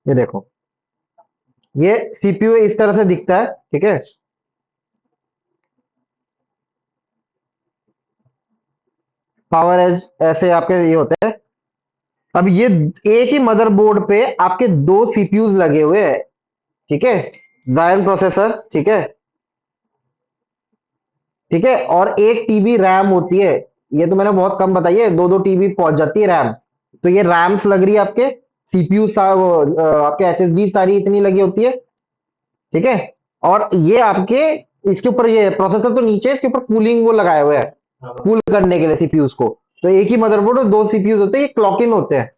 ये देखो, ये सीपीयू इस तरह से दिखता है। ठीक है, पावर एज ऐसे आपके ये होते हैं। अब ये एक ही मदरबोर्ड पे आपके दो सीपीयूज लगे हुए हैं। ठीक है, जायन प्रोसेसर, ठीक है, ठीक है, और एक टीबी रैम होती है। ये तो मैंने बहुत कम बताई है, 2-2 टीबी पहुंच जाती है रैम। तो ये रैम्स लग रही है आपके, सीपीयू आपके एसएसडी सारी इतनी लगी होती है। ठीक है, और ये आपके इसके ऊपर ये प्रोसेसर तो नीचे है, इसके ऊपर कूलिंग वो लगाए हुए हैं, कूल करने के लिए सीपीयूज को। तो एक ही मदरबोर्ड और दो सीपीयूज होते हैं, ये क्लॉक इन होते हैं।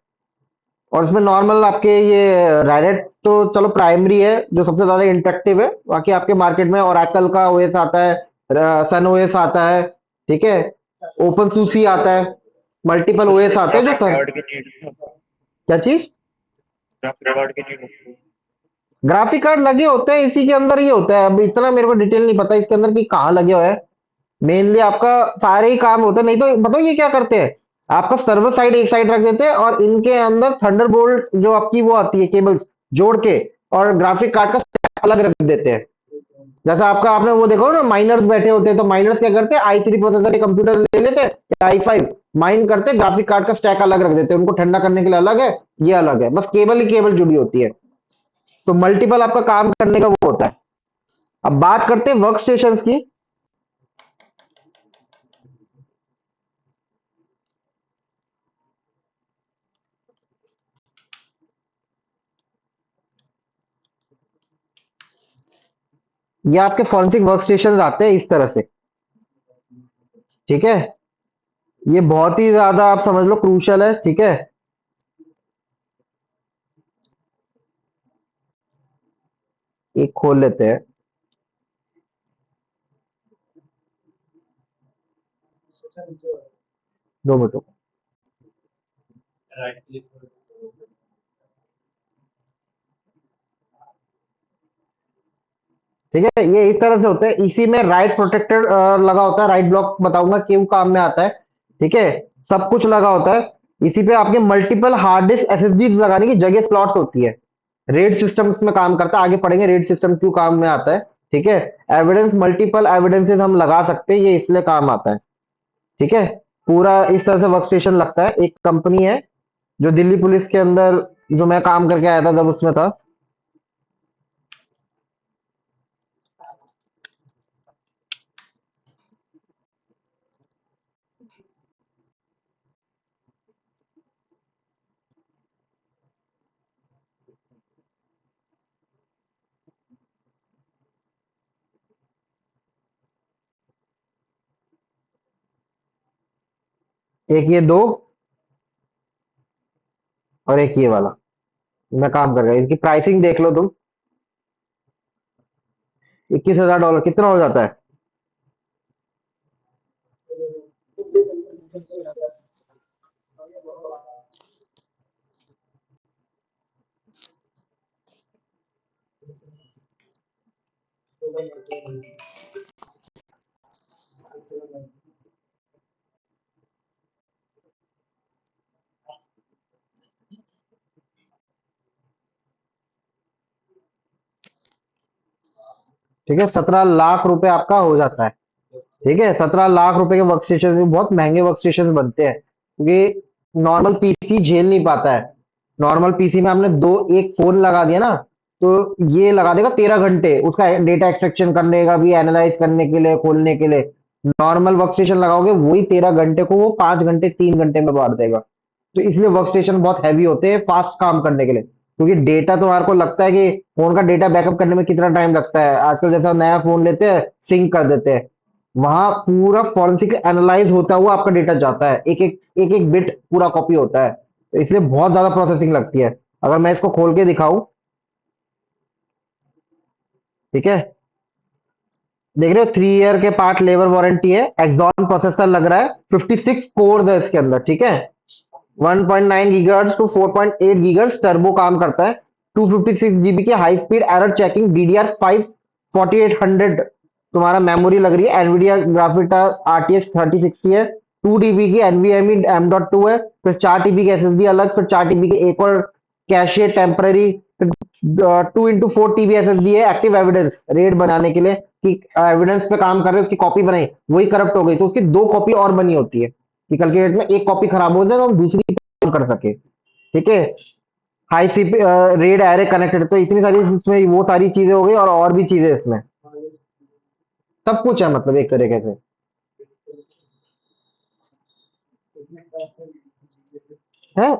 और इसमें नॉर्मल आपके ये रैडेट तो चलो प्राइमरी है जो सबसे ज्यादा इंटरेक्टिव है। बाकी आपके मार्केट में ओरेकल का ओएस आता है, सन ओएस आता है, ठीक है, ओपन सूसी आता है, मल्टीपल ओएस आते हैं जो ग्राफिक सन। कार्ड की नीड, क्या चीज? ग्राफिक कार्ड की नीड। ग्राफिक कार्ड लगे होते हैं इसी के अंदर, ये होता है। अब इतना मेरे को डिटेल नहीं पता इसके अंदर कि कहाँ लगे हुए हैं। मेनली आपका सारे ही काम होते हैं। नहीं तो बताओ ये क्या करते हैं, आपका सर्वर साइड एक साइड रख देते हैं और इनके अंदर थंडरबोल्ट जो आपकी वो आती है केबल्स जोड़ के, और ग्राफिक कार्ड का stack अलग रख देते हैं। जैसा आपका आपने वो देखो ना, माइनर्स बैठे होते हैं, तो माइनर्स क्या करते हैं, i3 प्रोसेसर के कंप्यूटर ले लेते हैं या i5, माइन करते हैं, ग्राफिक कार्ड का स्टैक अलग रख देते हैं, उनको ठंडा करने के लिए अलग है, ये अलग है, बस केबल ही केबल जुड़ी होती है। तो मल्टीपल आपका काम करने का वो होता है। अब बात करते हैं वर्क स्टेशन की। ये आपके फॉरेंसिक वर्क स्टेशन आते हैं इस तरह से। ठीक है, ये बहुत ही ज्यादा आप समझ लो क्रूशल है। ठीक है, एक खोल लेते हैं, 2 मिनट। ठीक है, ये इस तरह से होते हैं। इसी में राइट प्रोटेक्टेड लगा होता है, राइट ब्लॉक बताऊंगा क्यों काम में आता है। ठीक है, सब कुछ लगा होता है। इसी पे आपके मल्टीपल हार्ड डिस्क एसएसडी लगाने की जगह स्लॉट्स होती है। रेड सिस्टम इसमें काम करता है, आगे पढ़ेंगे रेड सिस्टम क्यों काम में आता है। ठीक है, एविडेंस, मल्टीपल एविडेंसेस हम लगा सकते हैं, ये इसलिए काम आता है। ठीक है, पूरा इस तरह से वर्क स्टेशन लगता है। एक कंपनी है जो दिल्ली पुलिस के अंदर, जो मैं काम करके आया था जब उसमें था। एक ये दो, और एक ये वाला। मैं काम कर रहा हूँ, इनकी प्राइसिंग देख लो तुम। $21,000 कितना हो जाता है? ठीक है, 17 लाख रुपए आपका हो जाता है। ठीक है, 17 लाख रुपए के वर्क स्टेशन भी बहुत महंगे वर्क स्टेशन बनते हैं, क्योंकि नॉर्मल पीसी झेल नहीं पाता है। नॉर्मल पीसी में आपने दो एक फोन लगा दिया ना, तो ये लगा देगा 13 घंटे उसका डेटा एक्सट्रैक्शन करने का भी, एनालाइज करने के लिए, खोलने के लिए। नॉर्मल वर्क स्टेशन लगाओगे वही 13 घंटे को वो 5 घंटे 3 घंटे में बांट देगा। तो इसलिए वर्क स्टेशन बहुत हैवी होते हैं फास्ट काम करने के लिए, क्योंकि डेटा तुम्हारे को लगता है कि फोन का डेटा बैकअप करने में कितना टाइम लगता है, आजकल जैसा नया फोन लेते हैं सिंक कर देते हैं, वहां पूरा फॉरेंसिक एनालाइज होता हुआ आपका डेटा जाता है, एक एक बिट पूरा कॉपी होता है, तो इसलिए बहुत ज्यादा प्रोसेसिंग लगती है। अगर मैं इसको खोल के दिखाऊं, ठीक है, देख रहे हो 3 ईयर के पार्ट लेबर वारंटी है, एक्सॉन प्रोसेसर लग रहा है, 56 कोर है इसके अंदर, ठीक है। 1.9 गीगाहर्ट्ज टू 4.8 गीगाहर्ट्ज टर्बो काम करता है। 256 GB की high speed error checking DDR5 4800 तुम्हारा मेमोरी लग रही है। एनवीडिया ग्राफिटा RTX 3060 है। 2 TB की NVMe M.2 है, फिर 4 TB की SSD अलग, फिर 4 TB की एक और cache temporary, 2x4 TB SSD है एक्टिव एविडेंस रेड बनाने के लिए, कि एविडेंस पे काम कर रहे हैं, उसकी कॉपी बनाई, वही करप्ट हो गई तो उसकी दो कॉपी और बनी होती है, कि कल के डेट में एक कॉपी खराब हो जाए तो हम दूसरी काम कर सके। ठीक है, high CP red array connected, तो इतनी सारी इसमें वो सारी चीजें हो गई, और भी चीजें इसमें सब कुछ है, मतलब एक तरीके से है।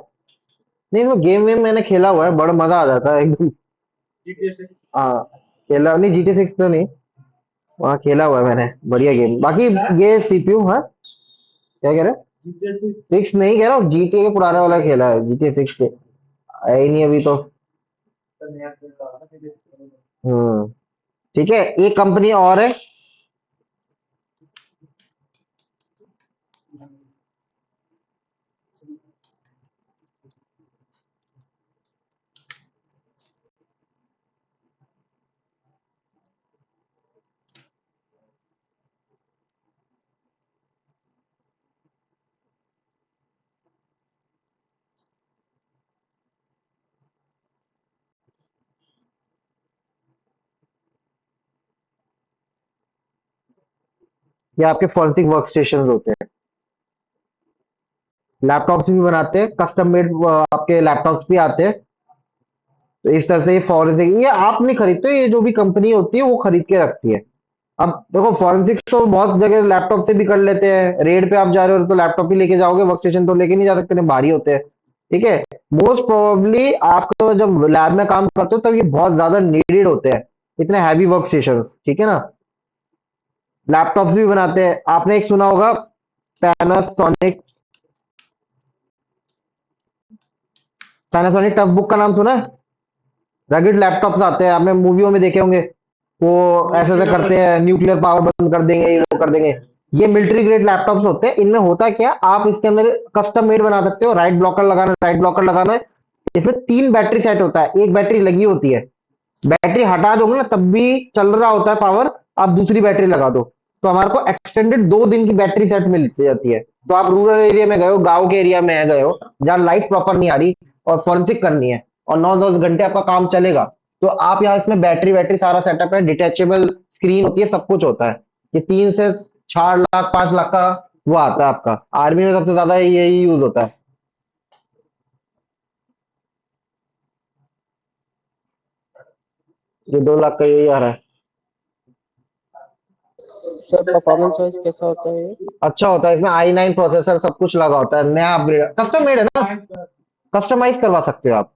नहीं, इसमें गेम वेम मैंने खेला हुआ है, बड़ा मजा आ जाता है एकदम। हाँ, खेला नहीं, GT 6 तो नहीं, वहाँ खेला हुआ है मैंने, बढ़िया गेम। बाकी ये सीपीयू है, क्या कह रहे हो? 6 नहीं कह रहा हूँ, GTA के पुराने वाला खेला है, GTA 6 के है ही नहीं अभी तो। हम्म। ठीक है, एक कंपनी और है। ये आपके फॉरेंसिक वर्क स्टेशन होते हैं, लैपटॉप्स भी बनाते हैं, कस्टम मेड आपके लैपटॉप्स भी आते हैं। तो इस तरह से ये फॉरेंसिक, ये आप नहीं खरीदते, ये जो भी कंपनी होती है वो खरीद के रखती है। अब देखो, फॉरेंसिक तो बहुत जगह लैपटॉप से भी कर लेते हैं, रेड पे आप जा रहे हो तो लैपटॉप ही लेके जाओगे, वर्क स्टेशन तो लेके नहीं जा सकते, नहीं भारी होते हैं। ठीक है, मोस्ट प्रोबेबली आपको जब लैब में काम करते हो तब ये बहुत ज्यादा नीडेड होते हैं, इतने हैवी वर्क स्टेशन, ठीक है ना। लैपटॉप्स भी बनाते हैं, आपने एक सुना होगा पैनासोनिक, पैनासोनिक टफ बुक का नाम सुना है? रगड़ लैपटॉप्स आते हैं, आपने मूवियों में देखे होंगे, वो ऐसे ऐसे करते हैं, न्यूक्लियर पावर बंद कर देंगे, ये वो कर देंगे। ये मिलिट्री ग्रेड लैपटॉप्स होते हैं, इनमें होता क्या, आप इसके अंदर कस्टम मेड बना सकते हो, राइट ब्लॉकर लगाना है। इसमें 3 बैटरी सेट होता है, एक बैटरी लगी होती है, बैटरी हटा दोगे ना तब भी चल रहा होता है पावर, आप दूसरी बैटरी लगा दो, तो हमारे को एक्सटेंडेड 2 दिन की बैटरी सेट मिल जाती है। तो आप रूरल एरिया में गए हो, गांव के एरिया में गए हो, जहाँ लाइट प्रॉपर नहीं आ रही और फॉरेंसिक करनी है, और 9-10 घंटे आपका काम चलेगा, तो आप यहाँ इसमें बैटरी वैटरी सारा सेटअप है, डिटेचेबल स्क्रीन होती है, सब कुछ होता है। ये 3 से 4 लाख 5 लाख का वो आता है आपका, आर्मी में सबसे ज्यादा यही यूज होता है। ये 2 लाख का यही आ रहा है। सर परफॉर्मेंस वाइज कैसा होता है ये? अच्छा होता है, इसमें i9 प्रोसेसर सब कुछ लगा होता है, नया अपग्रेड, कस्टम मेड है ना, कस्टमाइज करवा सकते हो आप।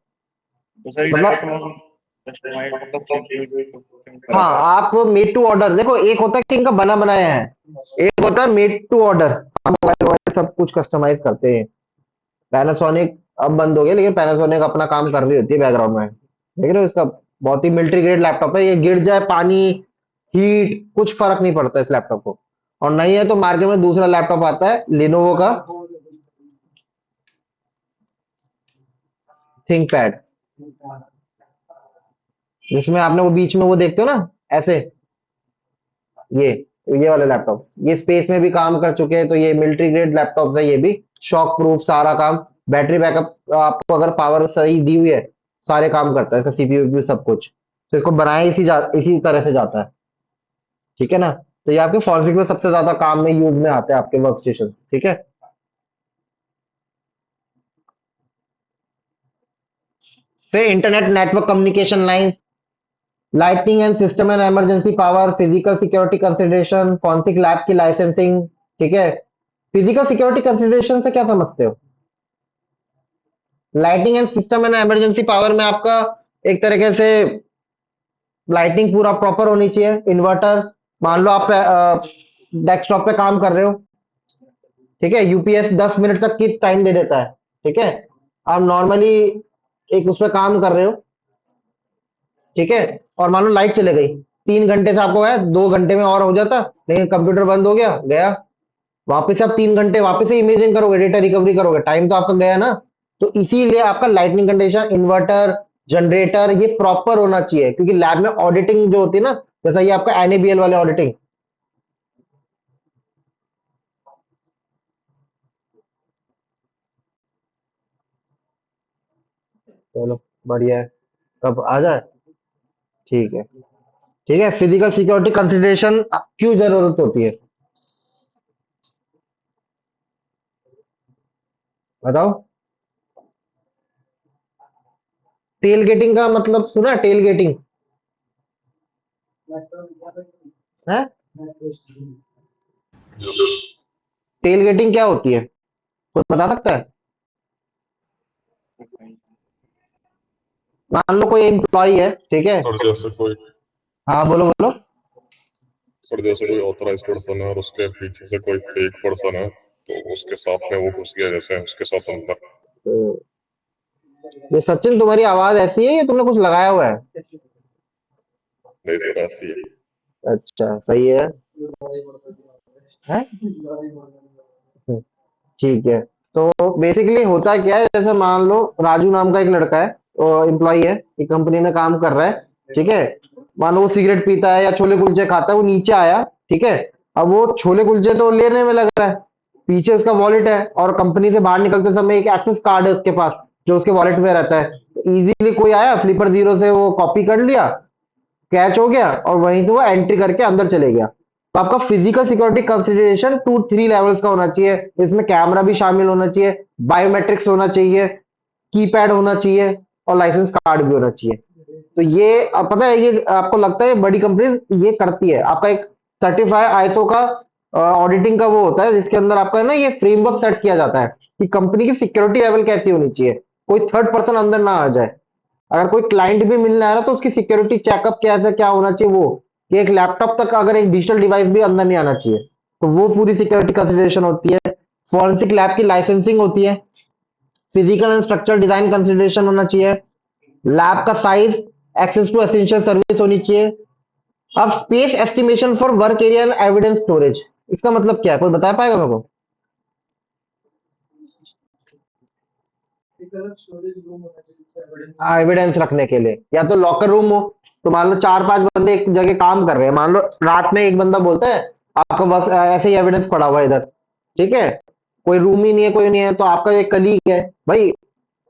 तो सर इसका मतलब तो कस्टमाइज मतलब सीपीयू करा हाँ, था। आप मेड टू ऑर्डर, देखो एक होता है कि इनका बना बनाया है, एक होता है मेड टू ऑर्डर, हम मोबाइल वोबाइल सब कुछ कस्टमाइज करते हैं। पैनासोनिक अब बंद हो गया, लेकिन पैनासोनिक अपना काम कर रही होती है बैकग्राउंड में। देख रहे हो इसका, बहुत ही मिलिट्री ग्रेड लैपटॉप है ये, गिर जाए पानी हीट कुछ फर्क नहीं पड़ता इस लैपटॉप को। और नहीं है तो मार्केट में दूसरा लैपटॉप आता है लिनोवो का थिंकपैड, जिसमें आपने वो बीच में वो देखते हो ना ऐसे, ये ये वाले लैपटॉप ये स्पेस में भी काम कर चुके हैं, तो ये मिलिट्री ग्रेड लैपटॉप है ये भी, शॉक प्रूफ सारा काम, बैटरी बैकअप आपको अगर पावर सही दी हुई है सारे काम करता है, इसका सीपीयू वीपीयू सब कुछ। तो इसको बनाया इसी तरह से जाता है, ठीक है ना। तो ये आपके फॉरेंसिक में सबसे ज्यादा काम में यूज में आते हैं आपके वर्क स्टेशन, ठीक है। फिर internet network communication line, lightning and system and emergency power, physical security consideration, forensic lab की लाइसेंसिंग, ठीक है। फिजिकल सिक्योरिटी कंसिडरेशन से क्या समझते हो? Lighting and system and emergency power में आपका एक तरीके से लाइटिंग पूरा प्रॉपर होनी चाहिए, इन्वर्टर, मान लो आप डेस्कटॉप पे काम कर रहे हो, ठीक है, यूपीएस 10 मिनट तक की टाइम दे देता है, ठीक है। आप नॉर्मली एक उस पर काम कर रहे हो, ठीक है, और मान लो लाइट चले गई, 3 घंटे से आपको है 2 घंटे में और हो जाता, लेकिन कंप्यूटर बंद हो गया, गया वापस से आप 3 घंटे वापस से इमेजिंग करोगे, डेटा रिकवरी करोगे, टाइम तो आपका गया ना। तो इसीलिए आपका लाइटनिंग कंडीशन, इन्वर्टर, जनरेटर ये प्रॉपर होना चाहिए, क्योंकि लैब में ऑडिटिंग जो होती है ना, जैसा ये आपका एनएबीएल वाले ऑडिटिंग, चलो बढ़िया है, कब आ जाए, ठीक है। ठीक है, फिजिकल सिक्योरिटी कंसिडरेशन क्यों जरूरत होती है बताओ? टेल गेटिंग का मतलब सुना, टेल गेटिंग है? टेल गेटिंग क्या होती है, कोई बता सकता है? मान लो कोई एम्प्लॉय है, ठीक है, सर जैसे कोई हाँ बोलो बोलो। सर जैसे कोई ऑथराइज पर्सन है और उसके पीछे से कोई फेक पर्सन है, तो उसके साथ में वो घुस गया जैसे उसके साथ अंदर। तो ये सचिन तुम्हारी आवाज ऐसी है या तुमने कुछ लगाया हुआ है? नहीं सर ऐसी है। अच्छा सही है? ठीक है। तो बेसिकली होता क्या है, जैसे मान लो राजू नाम का एक लड़का है, एम्प्लॉय है, एक कंपनी में काम कर रहा है, ठीक है। मान लो वो सिगरेट पीता है या छोले कुलचे खाता है, वो नीचे आया, ठीक है। अब वो छोले कुलचे तो लेने में लग रहा है, पीछे उसका वॉलेट है, और कंपनी से बाहर निकलते समय एक एक्सेस कार्ड है उसके पास जो उसके वॉलेट में रहता है। इजीली कोई आया फ्लिपर जीरो से वो कॉपी कर लिया, कैच हो गया, और वहीं से वो एंट्री करके अंदर चले गया। तो आपका फिजिकल सिक्योरिटी कंसिडरेशन 2-3 लेवल्स का होना चाहिए, इसमें कैमरा भी शामिल होना चाहिए, बायोमेट्रिक्स होना चाहिए, कीपैड होना चाहिए, और लाइसेंस कार्ड भी होना चाहिए। तो ये अब पता है, ये आपको लगता है बड़ी कंपनी ये करती है, आपका एक सर्टिफाई आईएसओ का ऑडिटिंग का वो होता है, जिसके अंदर आपका ना ये फ्रेमवर्क सेट किया जाता है कि कंपनी की सिक्योरिटी लेवल कैसी होनी चाहिए, कोई थर्ड पर्सन अंदर ना आ जाए। अगर कोई क्लाइंट भी मिलने आ रहा है तो उसकी सिक्योरिटी चेकअप कैसे क्या होना चाहिए, वो कि एक लैपटॉप तक अगर एक डिजिटल डिवाइस भी अंदर नहीं आना चाहिए, तो वो पूरी सिक्योरिटी कंसिडरेशन होती है। फॉरेंसिक लैब की लाइसेंसिंग होती है, physical and structural design consideration होना चाहिए, लैब का size, access to essential service होनी चाहिए। अब space estimation for work area and evidence storage, इसका मतलब क्या है, कोई बता पाएगा मेरे को? एविडेंस रखने के लिए, या तो लॉकर रूम हो, तो मान लो 4-5 बंदे एक जगह काम कर रहे हैं, मान लो रात में एक बंदा बोलता है आपका बस ऐसे ही एविडेंस पड़ा हुआ है इधर, ठीक है, कोई रूम ही नहीं है, कोई नहीं है, तो आपका एक कलीग है भाई,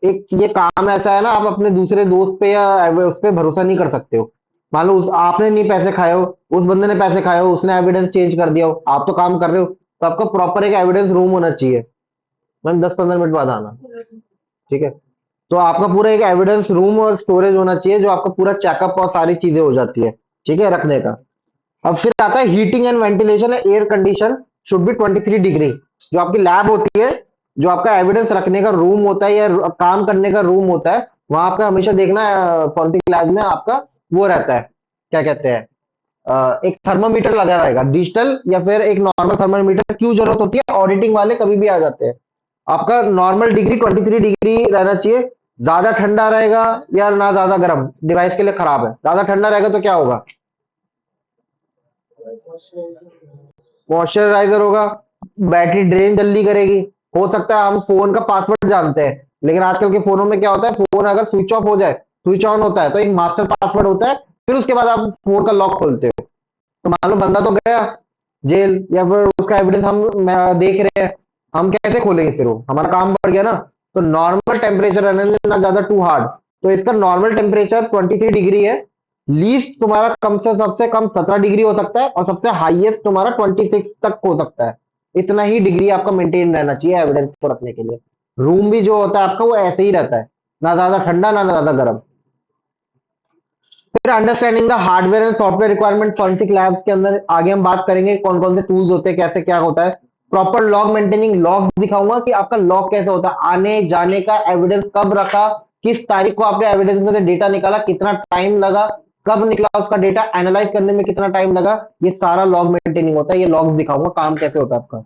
एक ये काम ऐसा है ना, आप अपने दूसरे दोस्त पे या उस पे भरोसा नहीं कर सकते हो। मान लो आपने नहीं पैसे खाए हो, उस बंदे ने पैसे खाए हो, उसने एविडेंस चेंज कर दिया हो, आप तो काम कर रहे हो, तो आपका प्रॉपर एक एविडेंस रूम होना चाहिए। मैम 10-15 मिनट बाद आना, ठीक है। तो आपका पूरा एक एविडेंस रूम और स्टोरेज होना चाहिए, जो आपका पूरा चेकअप और सारी चीजें हो जाती है, ठीक है, रखने का। अब फिर आता है heating and ventilation, air condition should be 23 degree. जो आपकी लैब होती है, जो आपका एविडेंस रखने का रूम होता है या काम करने का रूम होता है, वहां आपका हमेशा देखना फॉरेंसिक लैब में आपका वो रहता है, क्या कहते हैं, एक थर्मामीटर लगा रहेगा डिजिटल, या फिर एक नॉर्मल थर्मामीटर। क्यों जरूरत होती है? ऑडिटिंग वाले कभी भी आ जाते हैं, आपका नॉर्मल डिग्री 23 डिग्री रहना चाहिए। ज्यादा ठंडा रहेगा या ना ज्यादा गर्म डिवाइस के लिए खराब है। ज्यादा ठंडा रहेगा तो क्या होगा, मॉइस्चराइजर होगा, बैटरी ड्रेन जल्दी करेगी। हो सकता है हम फोन का पासवर्ड जानते हैं, लेकिन आजकल के फोनों में क्या होता है, फोन अगर स्विच ऑफ हो जाए, स्विच ऑन होता है तो एक मास्टर पासवर्ड होता है, फिर उसके बाद आप फोन का लॉक खोलते हो। तो मान लो बंदा तो गया जेल, या फिर उसका एविडेंस हम देख रहे हैं, हम कैसे खोलेंगे, फिर वो हमारा काम बढ़ गया ना। तो नॉर्मल टेम्परेचर रहने देना, ज्यादा टू हार्ड। तो इसका नॉर्मल टेम्परेचर 23 डिग्री है। लीस्ट तुम्हारा कम से सबसे कम 17 डिग्री हो सकता है, और सबसे हाईएस्ट तुम्हारा 26 तक हो सकता है। इतना ही डिग्री आपका मेंटेन रहना चाहिए एविडेंस को रखने के लिए। रूम भी जो होता है आपका वो ऐसे ही रहता है, ना ज्यादा ठंडा ना ज्यादा गर्म। फिर understanding the hardware and software requirement forensic labs के अंदर आगे हम बात करेंगे कौन कौन से टूल्स होते हैं, कैसे क्या होता है। प्रॉपर लॉग मेंटेनिंग, लॉग दिखाऊंगा कि आपका लॉग कैसे होता है, आने जाने का एविडेंस कब रखा, किस तारीख को आपने एविडेंस में से डेटा निकाला, कितना टाइम लगा, कब निकला उसका डेटा, एनालाइज करने में कितना टाइम लगा, ये सारा लॉग मेंटेनिंग होता है। ये लॉग्स दिखाऊंगा काम कैसे होता है आपका।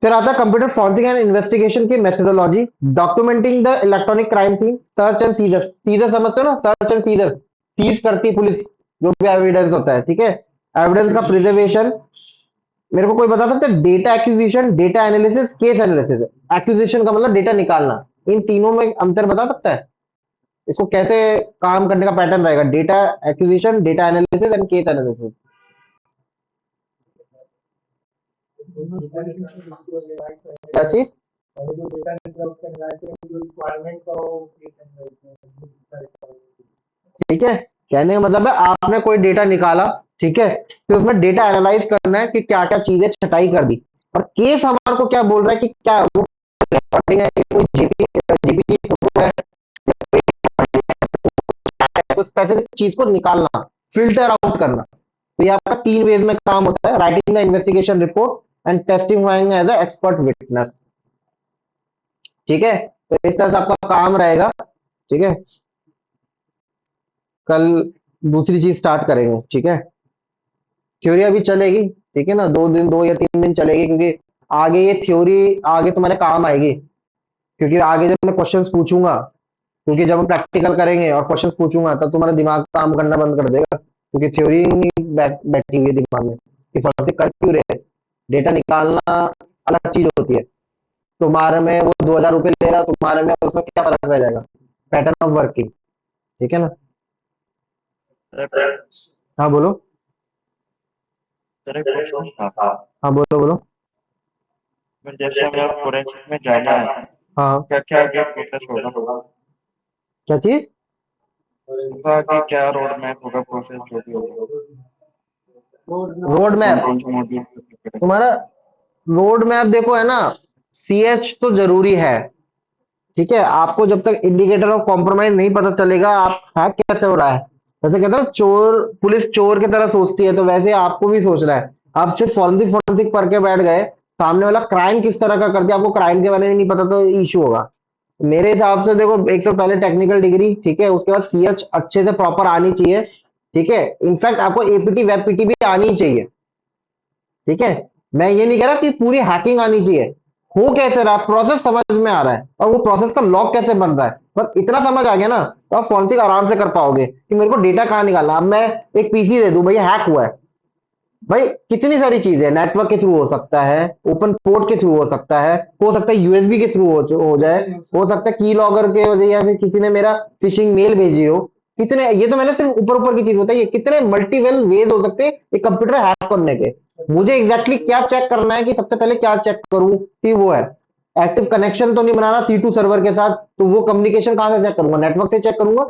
फिर आता है कंप्यूटर फॉरेंसिक एंड इन्वेस्टिगेशन की methodology, documenting the electronic crime scene, search and seizure. Seizure समझते हो ना, सर्च एंड सीजर, सीज करती है पुलिस जो भी एविडेंस होता है, ठीक है। एविडेंस का प्रिजर्वेशन, मेरे को कोई बता सकता है, data acquisition, data analysis, case analysis. Acquisition का मतलब डेटा निकालना, इन तीनों में अंतर बता सकता है, इसको कैसे काम करने का पैटर्न रहेगा, data acquisition, data analysis and case analysis. क्या चीज, ठीक है। कहने का मतलब है आपने कोई डेटा निकाला, ठीक है, फिर उसमें डेटा एनालाइज करना है कि क्या क्या चीजें छटाई कर दी। और केस हमारे को क्या बोल रहा है कि क्या वो रिकॉर्डिंग है, कोई जीपीजी फोटो है, तो स्पेसिफिक चीज को निकालना, फिल्टर आउट करना। तो ये आपका 3 वेज में काम होता है, writing the investigation report and testifying as a expert witness, ठीक है। तो इस तरह से आपका काम रहेगा, ठीक है। कल दूसरी चीज स्टार्ट करेंगे, ठीक है। थ्योरी अभी चलेगी, ठीक है ना, 2 दिन 2 या 3 दिन चलेगी, क्योंकि आगे ये थ्योरी आगे तुम्हारे काम आएगी। क्योंकि आगे जब मैं क्वेश्चंस पूछूंगा, क्योंकि जब हम प्रैक्टिकल करेंगे और क्वेश्चंस पूछूंगा तब तुम्हारा दिमाग काम करना बंद कर देगा, क्योंकि थ्योरी नहीं बैठी हुई है दिमाग में कि फर्क कर क्यों रहे। डेटा निकालना अलग चीज होती है। तुम्हारे में वो 2000 रुपये ले रहा, तुम्हारे में उसमें क्या फर्क रह जाएगा, पैटर्न ऑफ वर्किंग, ठीक है ना। हाँ बोलो। सर एक क्वेश्चन था। हाँ बोलो बोलो। जैसे हमें फोरेंसिक में जाना है, हाँ क्या क्या आगे प्रोसेस होगा, क्या चीज, उसका आगे क्या रोड मैप होगा, प्रोसेस जो भी होगा, रोड कौन मैप। कौन से मॉड्यूल। तुम्हारा रोड मैप देखो है ना, सीएच तो जरूरी है, ठीक है। आपको जब तक इंडिकेटर ऑफ कॉम्प्रोमाइज नहीं पता चलेगा आप हैक कैसे हो रहा है। जैसे कहते हैं ना, चोर, पुलिस चोर की तरह सोचती है, तो वैसे आपको भी सोचना है। आप सिर्फ फॉरेंसिक फॉरेंसिक पढ़ के बैठ गए, सामने वाला क्राइम किस तरह का कर दिया, आपको क्राइम के बारे में नहीं पता, तो इशू होगा। मेरे हिसाब से देखो, एक तो पहले टेक्निकल डिग्री, ठीक है, उसके बाद सीएच अच्छे से प्रॉपर आनी चाहिए, ठीक है। इनफैक्ट आपको एपीटी वेब पीटी भी आनी चाहिए, ठीक है। मैं ये नहीं कह रहा कि पूरी हैकिंग आनी चाहिए, हो कैसे रहा प्रोसेस समझ में आ रहा है, और वो प्रोसेस का लॉग कैसे बन रहा है, बस इतना समझ आ गया ना, तो आप फॉरेंसिक आराम से कर पाओगे कि मेरे को डेटा कहाँ निकालना। अब मैं एक पीसी दे दूं, भैया हैक हुआ है, भाई कितनी सारी चीजें, नेटवर्क के थ्रू हो सकता है, ओपन पोर्ट के थ्रू हो सकता है यूएसबी के थ्रू हो जाए, हो सकता है की लॉगर के वजह, या फिर किसी ने मेरा फिशिंग मेल भेजी हो। कितने, ये तो मैंने सिर्फ ऊपर ऊपर की चीज बताई है, कितने मल्टीपल वेज हो सकते हैं एक कंप्यूटर हैक करने के। मुझे एग्जैक्टली क्या चेक करना है, कि सबसे पहले क्या चेक करूं कि वो है एक्टिव कनेक्शन तो नहीं बनाना C2 सर्वर के साथ, तो वो कम्युनिकेशन कहां से चेक करूंगा, नेटवर्क से चेक करूंगा,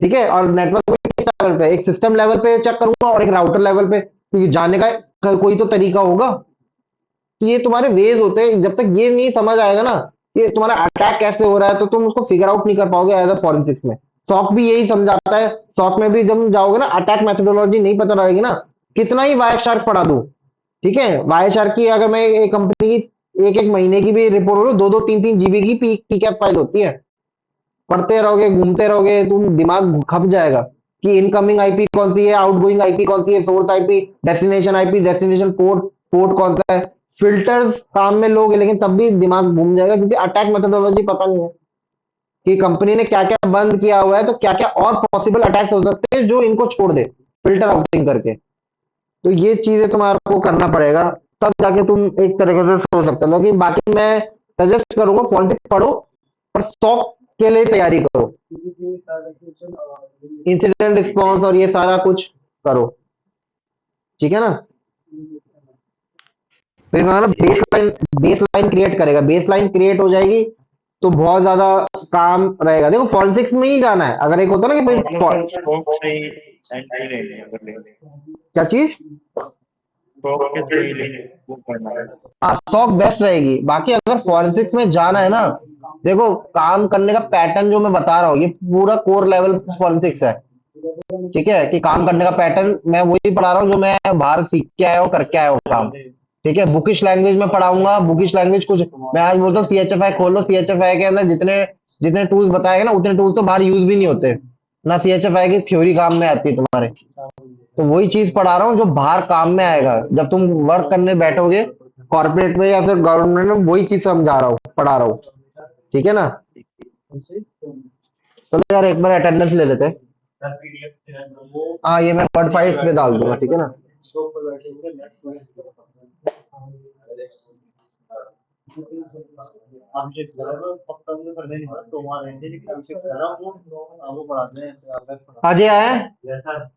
ठीक है। और नेटवर्क पे किस लेवल पे, एक सिस्टम लेवल पे चेक करूंगा और एक राउटर लेवल पे, क्योंकि जानने का कोई तो तरीका होगा। तो ये तुम्हारे वेज होते हैं, जब तक ये नहीं समझ आएगा ना ये तुम्हारा अटैक कैसे हो रहा है, तो तुम उसको फिगर आउट नहीं कर पाओगे एज अ फॉरेंसिक्स में। सॉक भी यही समझाता है, सॉक में भी जब जाओगे ना, अटैक मेथोडोलॉजी नहीं पता रहेगी ना, कितना ही वायर शार्क पढ़ा दूं, ठीक है। वायर शार्क की अगर मैं एक कंपनी की एक एक महीने की भी रिपोर्ट हो, 2-2 3-3 GB की पीकैप फाइल होती है, पढ़ते रहोगे घूमते रहोगे, तुम दिमाग खप जाएगा कि इनकमिंग आईपी कौन सी है, आउटगोइंग आईपी कौन सी है, source IP, destination port, port कौन सा है, फिल्टर्स काम में लोगे लेकिन तब भी दिमाग घूम जाएगा, क्योंकि अटैक मेथोडोलॉजी पता नहीं है कि कंपनी ने क्या क्या बंद किया हुआ है, तो क्या क्या और पॉसिबल अटैक्स हो सकते हैं जो इनको छोड़ दे फिल्टर आउटिंग करके। तो ये चीजें तुम्हारे को करना पड़ेगा, तब जाके तुम एक तरीके से सोच सकते हो। लेकिन बाकी मैं सजेस्ट करूंगा पॉलिटिक्स पढ़ो, पर 100 के लिए तैयारी करो, इंसिडेंट रिस्पॉन्स और ये सारा कुछ करो, ठीक है ना। तो ये हमारा बेस लाइन क्रिएट करेगा, बेस लाइन क्रिएट हो जाएगी तो बहुत ज्यादा काम रहेगा। देखो फॉरेंसिक्स में ही जाना है, अगर एक होता है ना कि भाई मतलब सर स्टॉक से ही एंट्री लेनी है, अगर लेनी है क्या चीज, स्टॉक के थ्रू ही लेनी है, वो करना है। स्टॉक बेस्ट रहेगी। बाकी अगर फॉरेंसिक्स में जाना है ना, देखो काम करने का पैटर्न जो मैं बता रहा हूँ ये पूरा कोर लेवल फॉरेंसिक्स है, ठीक है। कि काम करने का पैटर्न मैं वही पढ़ा रहा हूँ जो मैं बाहर सीख के आया हूँ, करके आया हूँ काम, ठीक है। बुकिश लैंग्वेज में पढ़ाऊंगा, बुकिश लैंग्वेज कुछ मैं आज बोलता हूँ CHFI खोल लो, CHFI के अंदर जितने जितने टूल्स बताएगा ना उतने टूल्स तो बाहर यूज भी नहीं होते ना, CHFI की थ्योरी काम में आती है तुम्हारे। तो वही चीज पढ़ा रहा हूँ जो बाहर काम में आएगा जब तुम वर्क करने बैठोगे कॉर्पोरेट में या फिर गवर्नमेंट में, वही चीज समझा रहा हूँ, पढ़ा रहा हूँ, ठीक है ना। चलो यार एक बार अटेंडेंस ले लेते हैं। हाँ ये मैं वर्ड फाइल्स में डाल दूंगा, ठीक है ना। अजय आया है?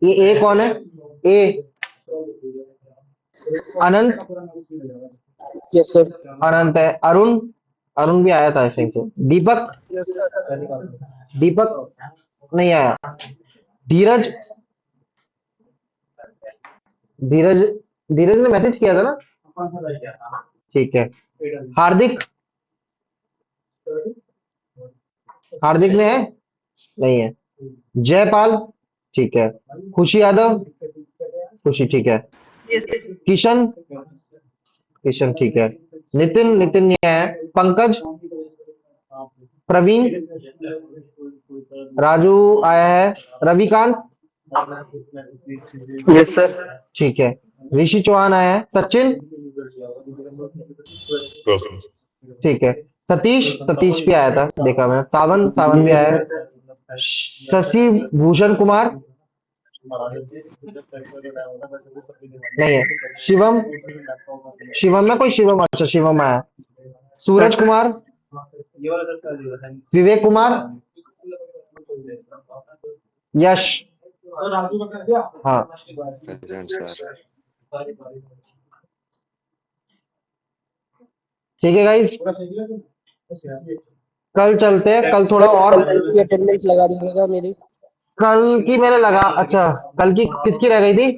ये ए कौन है? ए अनंत, यस सर। अनंत है। अरुण, अरुण भी आया था आई थिंक से। दीपक, यस सर। दीपक नहीं आया। धीरज, धीरज, धीरज ने मैसेज किया था ना, ठीक है। हार्दिक, हार्दिक ने है, नहीं है। जयपाल, ठीक है। खुशी यादव, खुशी ठीक है। किशन, किशन ठीक है। नितिन, नितिन नहीं आया है। पंकज, प्रवीण, राजू आया है। Ravikant, yes sir. ठीक है। ऋषि चौहान आया है। सचिन, present. ठीक है। सतीश, सतीश भी आया था देखा मैंने। सावन, सावन भी आया है। शशि भूषण कुमार नहीं है। शिवम, शिवम में कोई शिवम, अच्छा शिवम आया। सूरज कुमार, विवेक कुमार, यश, हाँ प्रेजेंट सर। ठीक है गाइस, कल चलते हैं। कल थोड़ा सर और, कल की अटेंडेंस लगा दीजिएगा मेरी। कल की मैंने लगा, अच्छा कल की किसकी रह गई थी?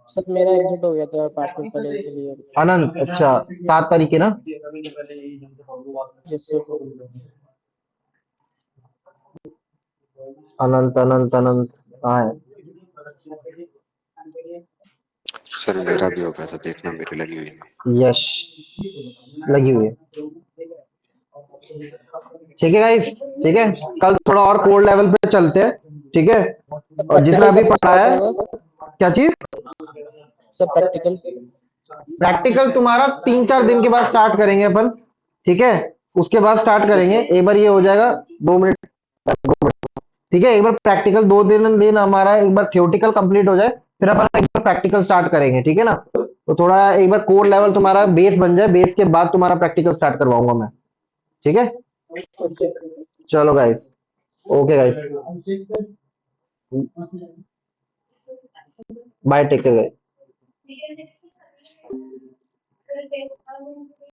सर मेरा एग्जिट हो गया था 5 मिनट पहले, इसलिए। अनंत, अच्छा 7 तारीख की ना। Yes sir. अनंत, अनंत, अनंत कहाँ है? सर मेरा भी हो गया था, देखना मेरी लगी हुई है। यश लगी हुई है, ठीक है गाइस, ठीक है। कल थोड़ा और कोड लेवल पे चलते हैं, ठीक है। और जितना प्रैक्टिकल अभी कब पढ़ा स्टार्ट है, होगा क्या चीज? सर? प्रैक्टिकल। प्रैक्टिकल तुम्हारा 3-4 दिन के बाद स्टार्ट करेंगे अपन, ठीक है। उसके बाद स्टार्ट करेंगे, एक बार ये हो जाएगा। 2 मिनट, ठीक है। एक बार प्रैक्टिकल 2 दिन हमारा एक बार थ्योरेटिकल कंप्लीट हो जाए, फिर अपन एक बार प्रैक्टिकल स्टार्ट करेंगे, ठीक है ना। तो थोड़ा एक बार कोर लेवल तुम्हारा बेस बन जाए, बेस के बाद तुम्हारा प्रैक्टिकल स्टार्ट करवाऊंगा मैं, ठीक है। ओके। चलो guys, okay guys, bye, take care guys.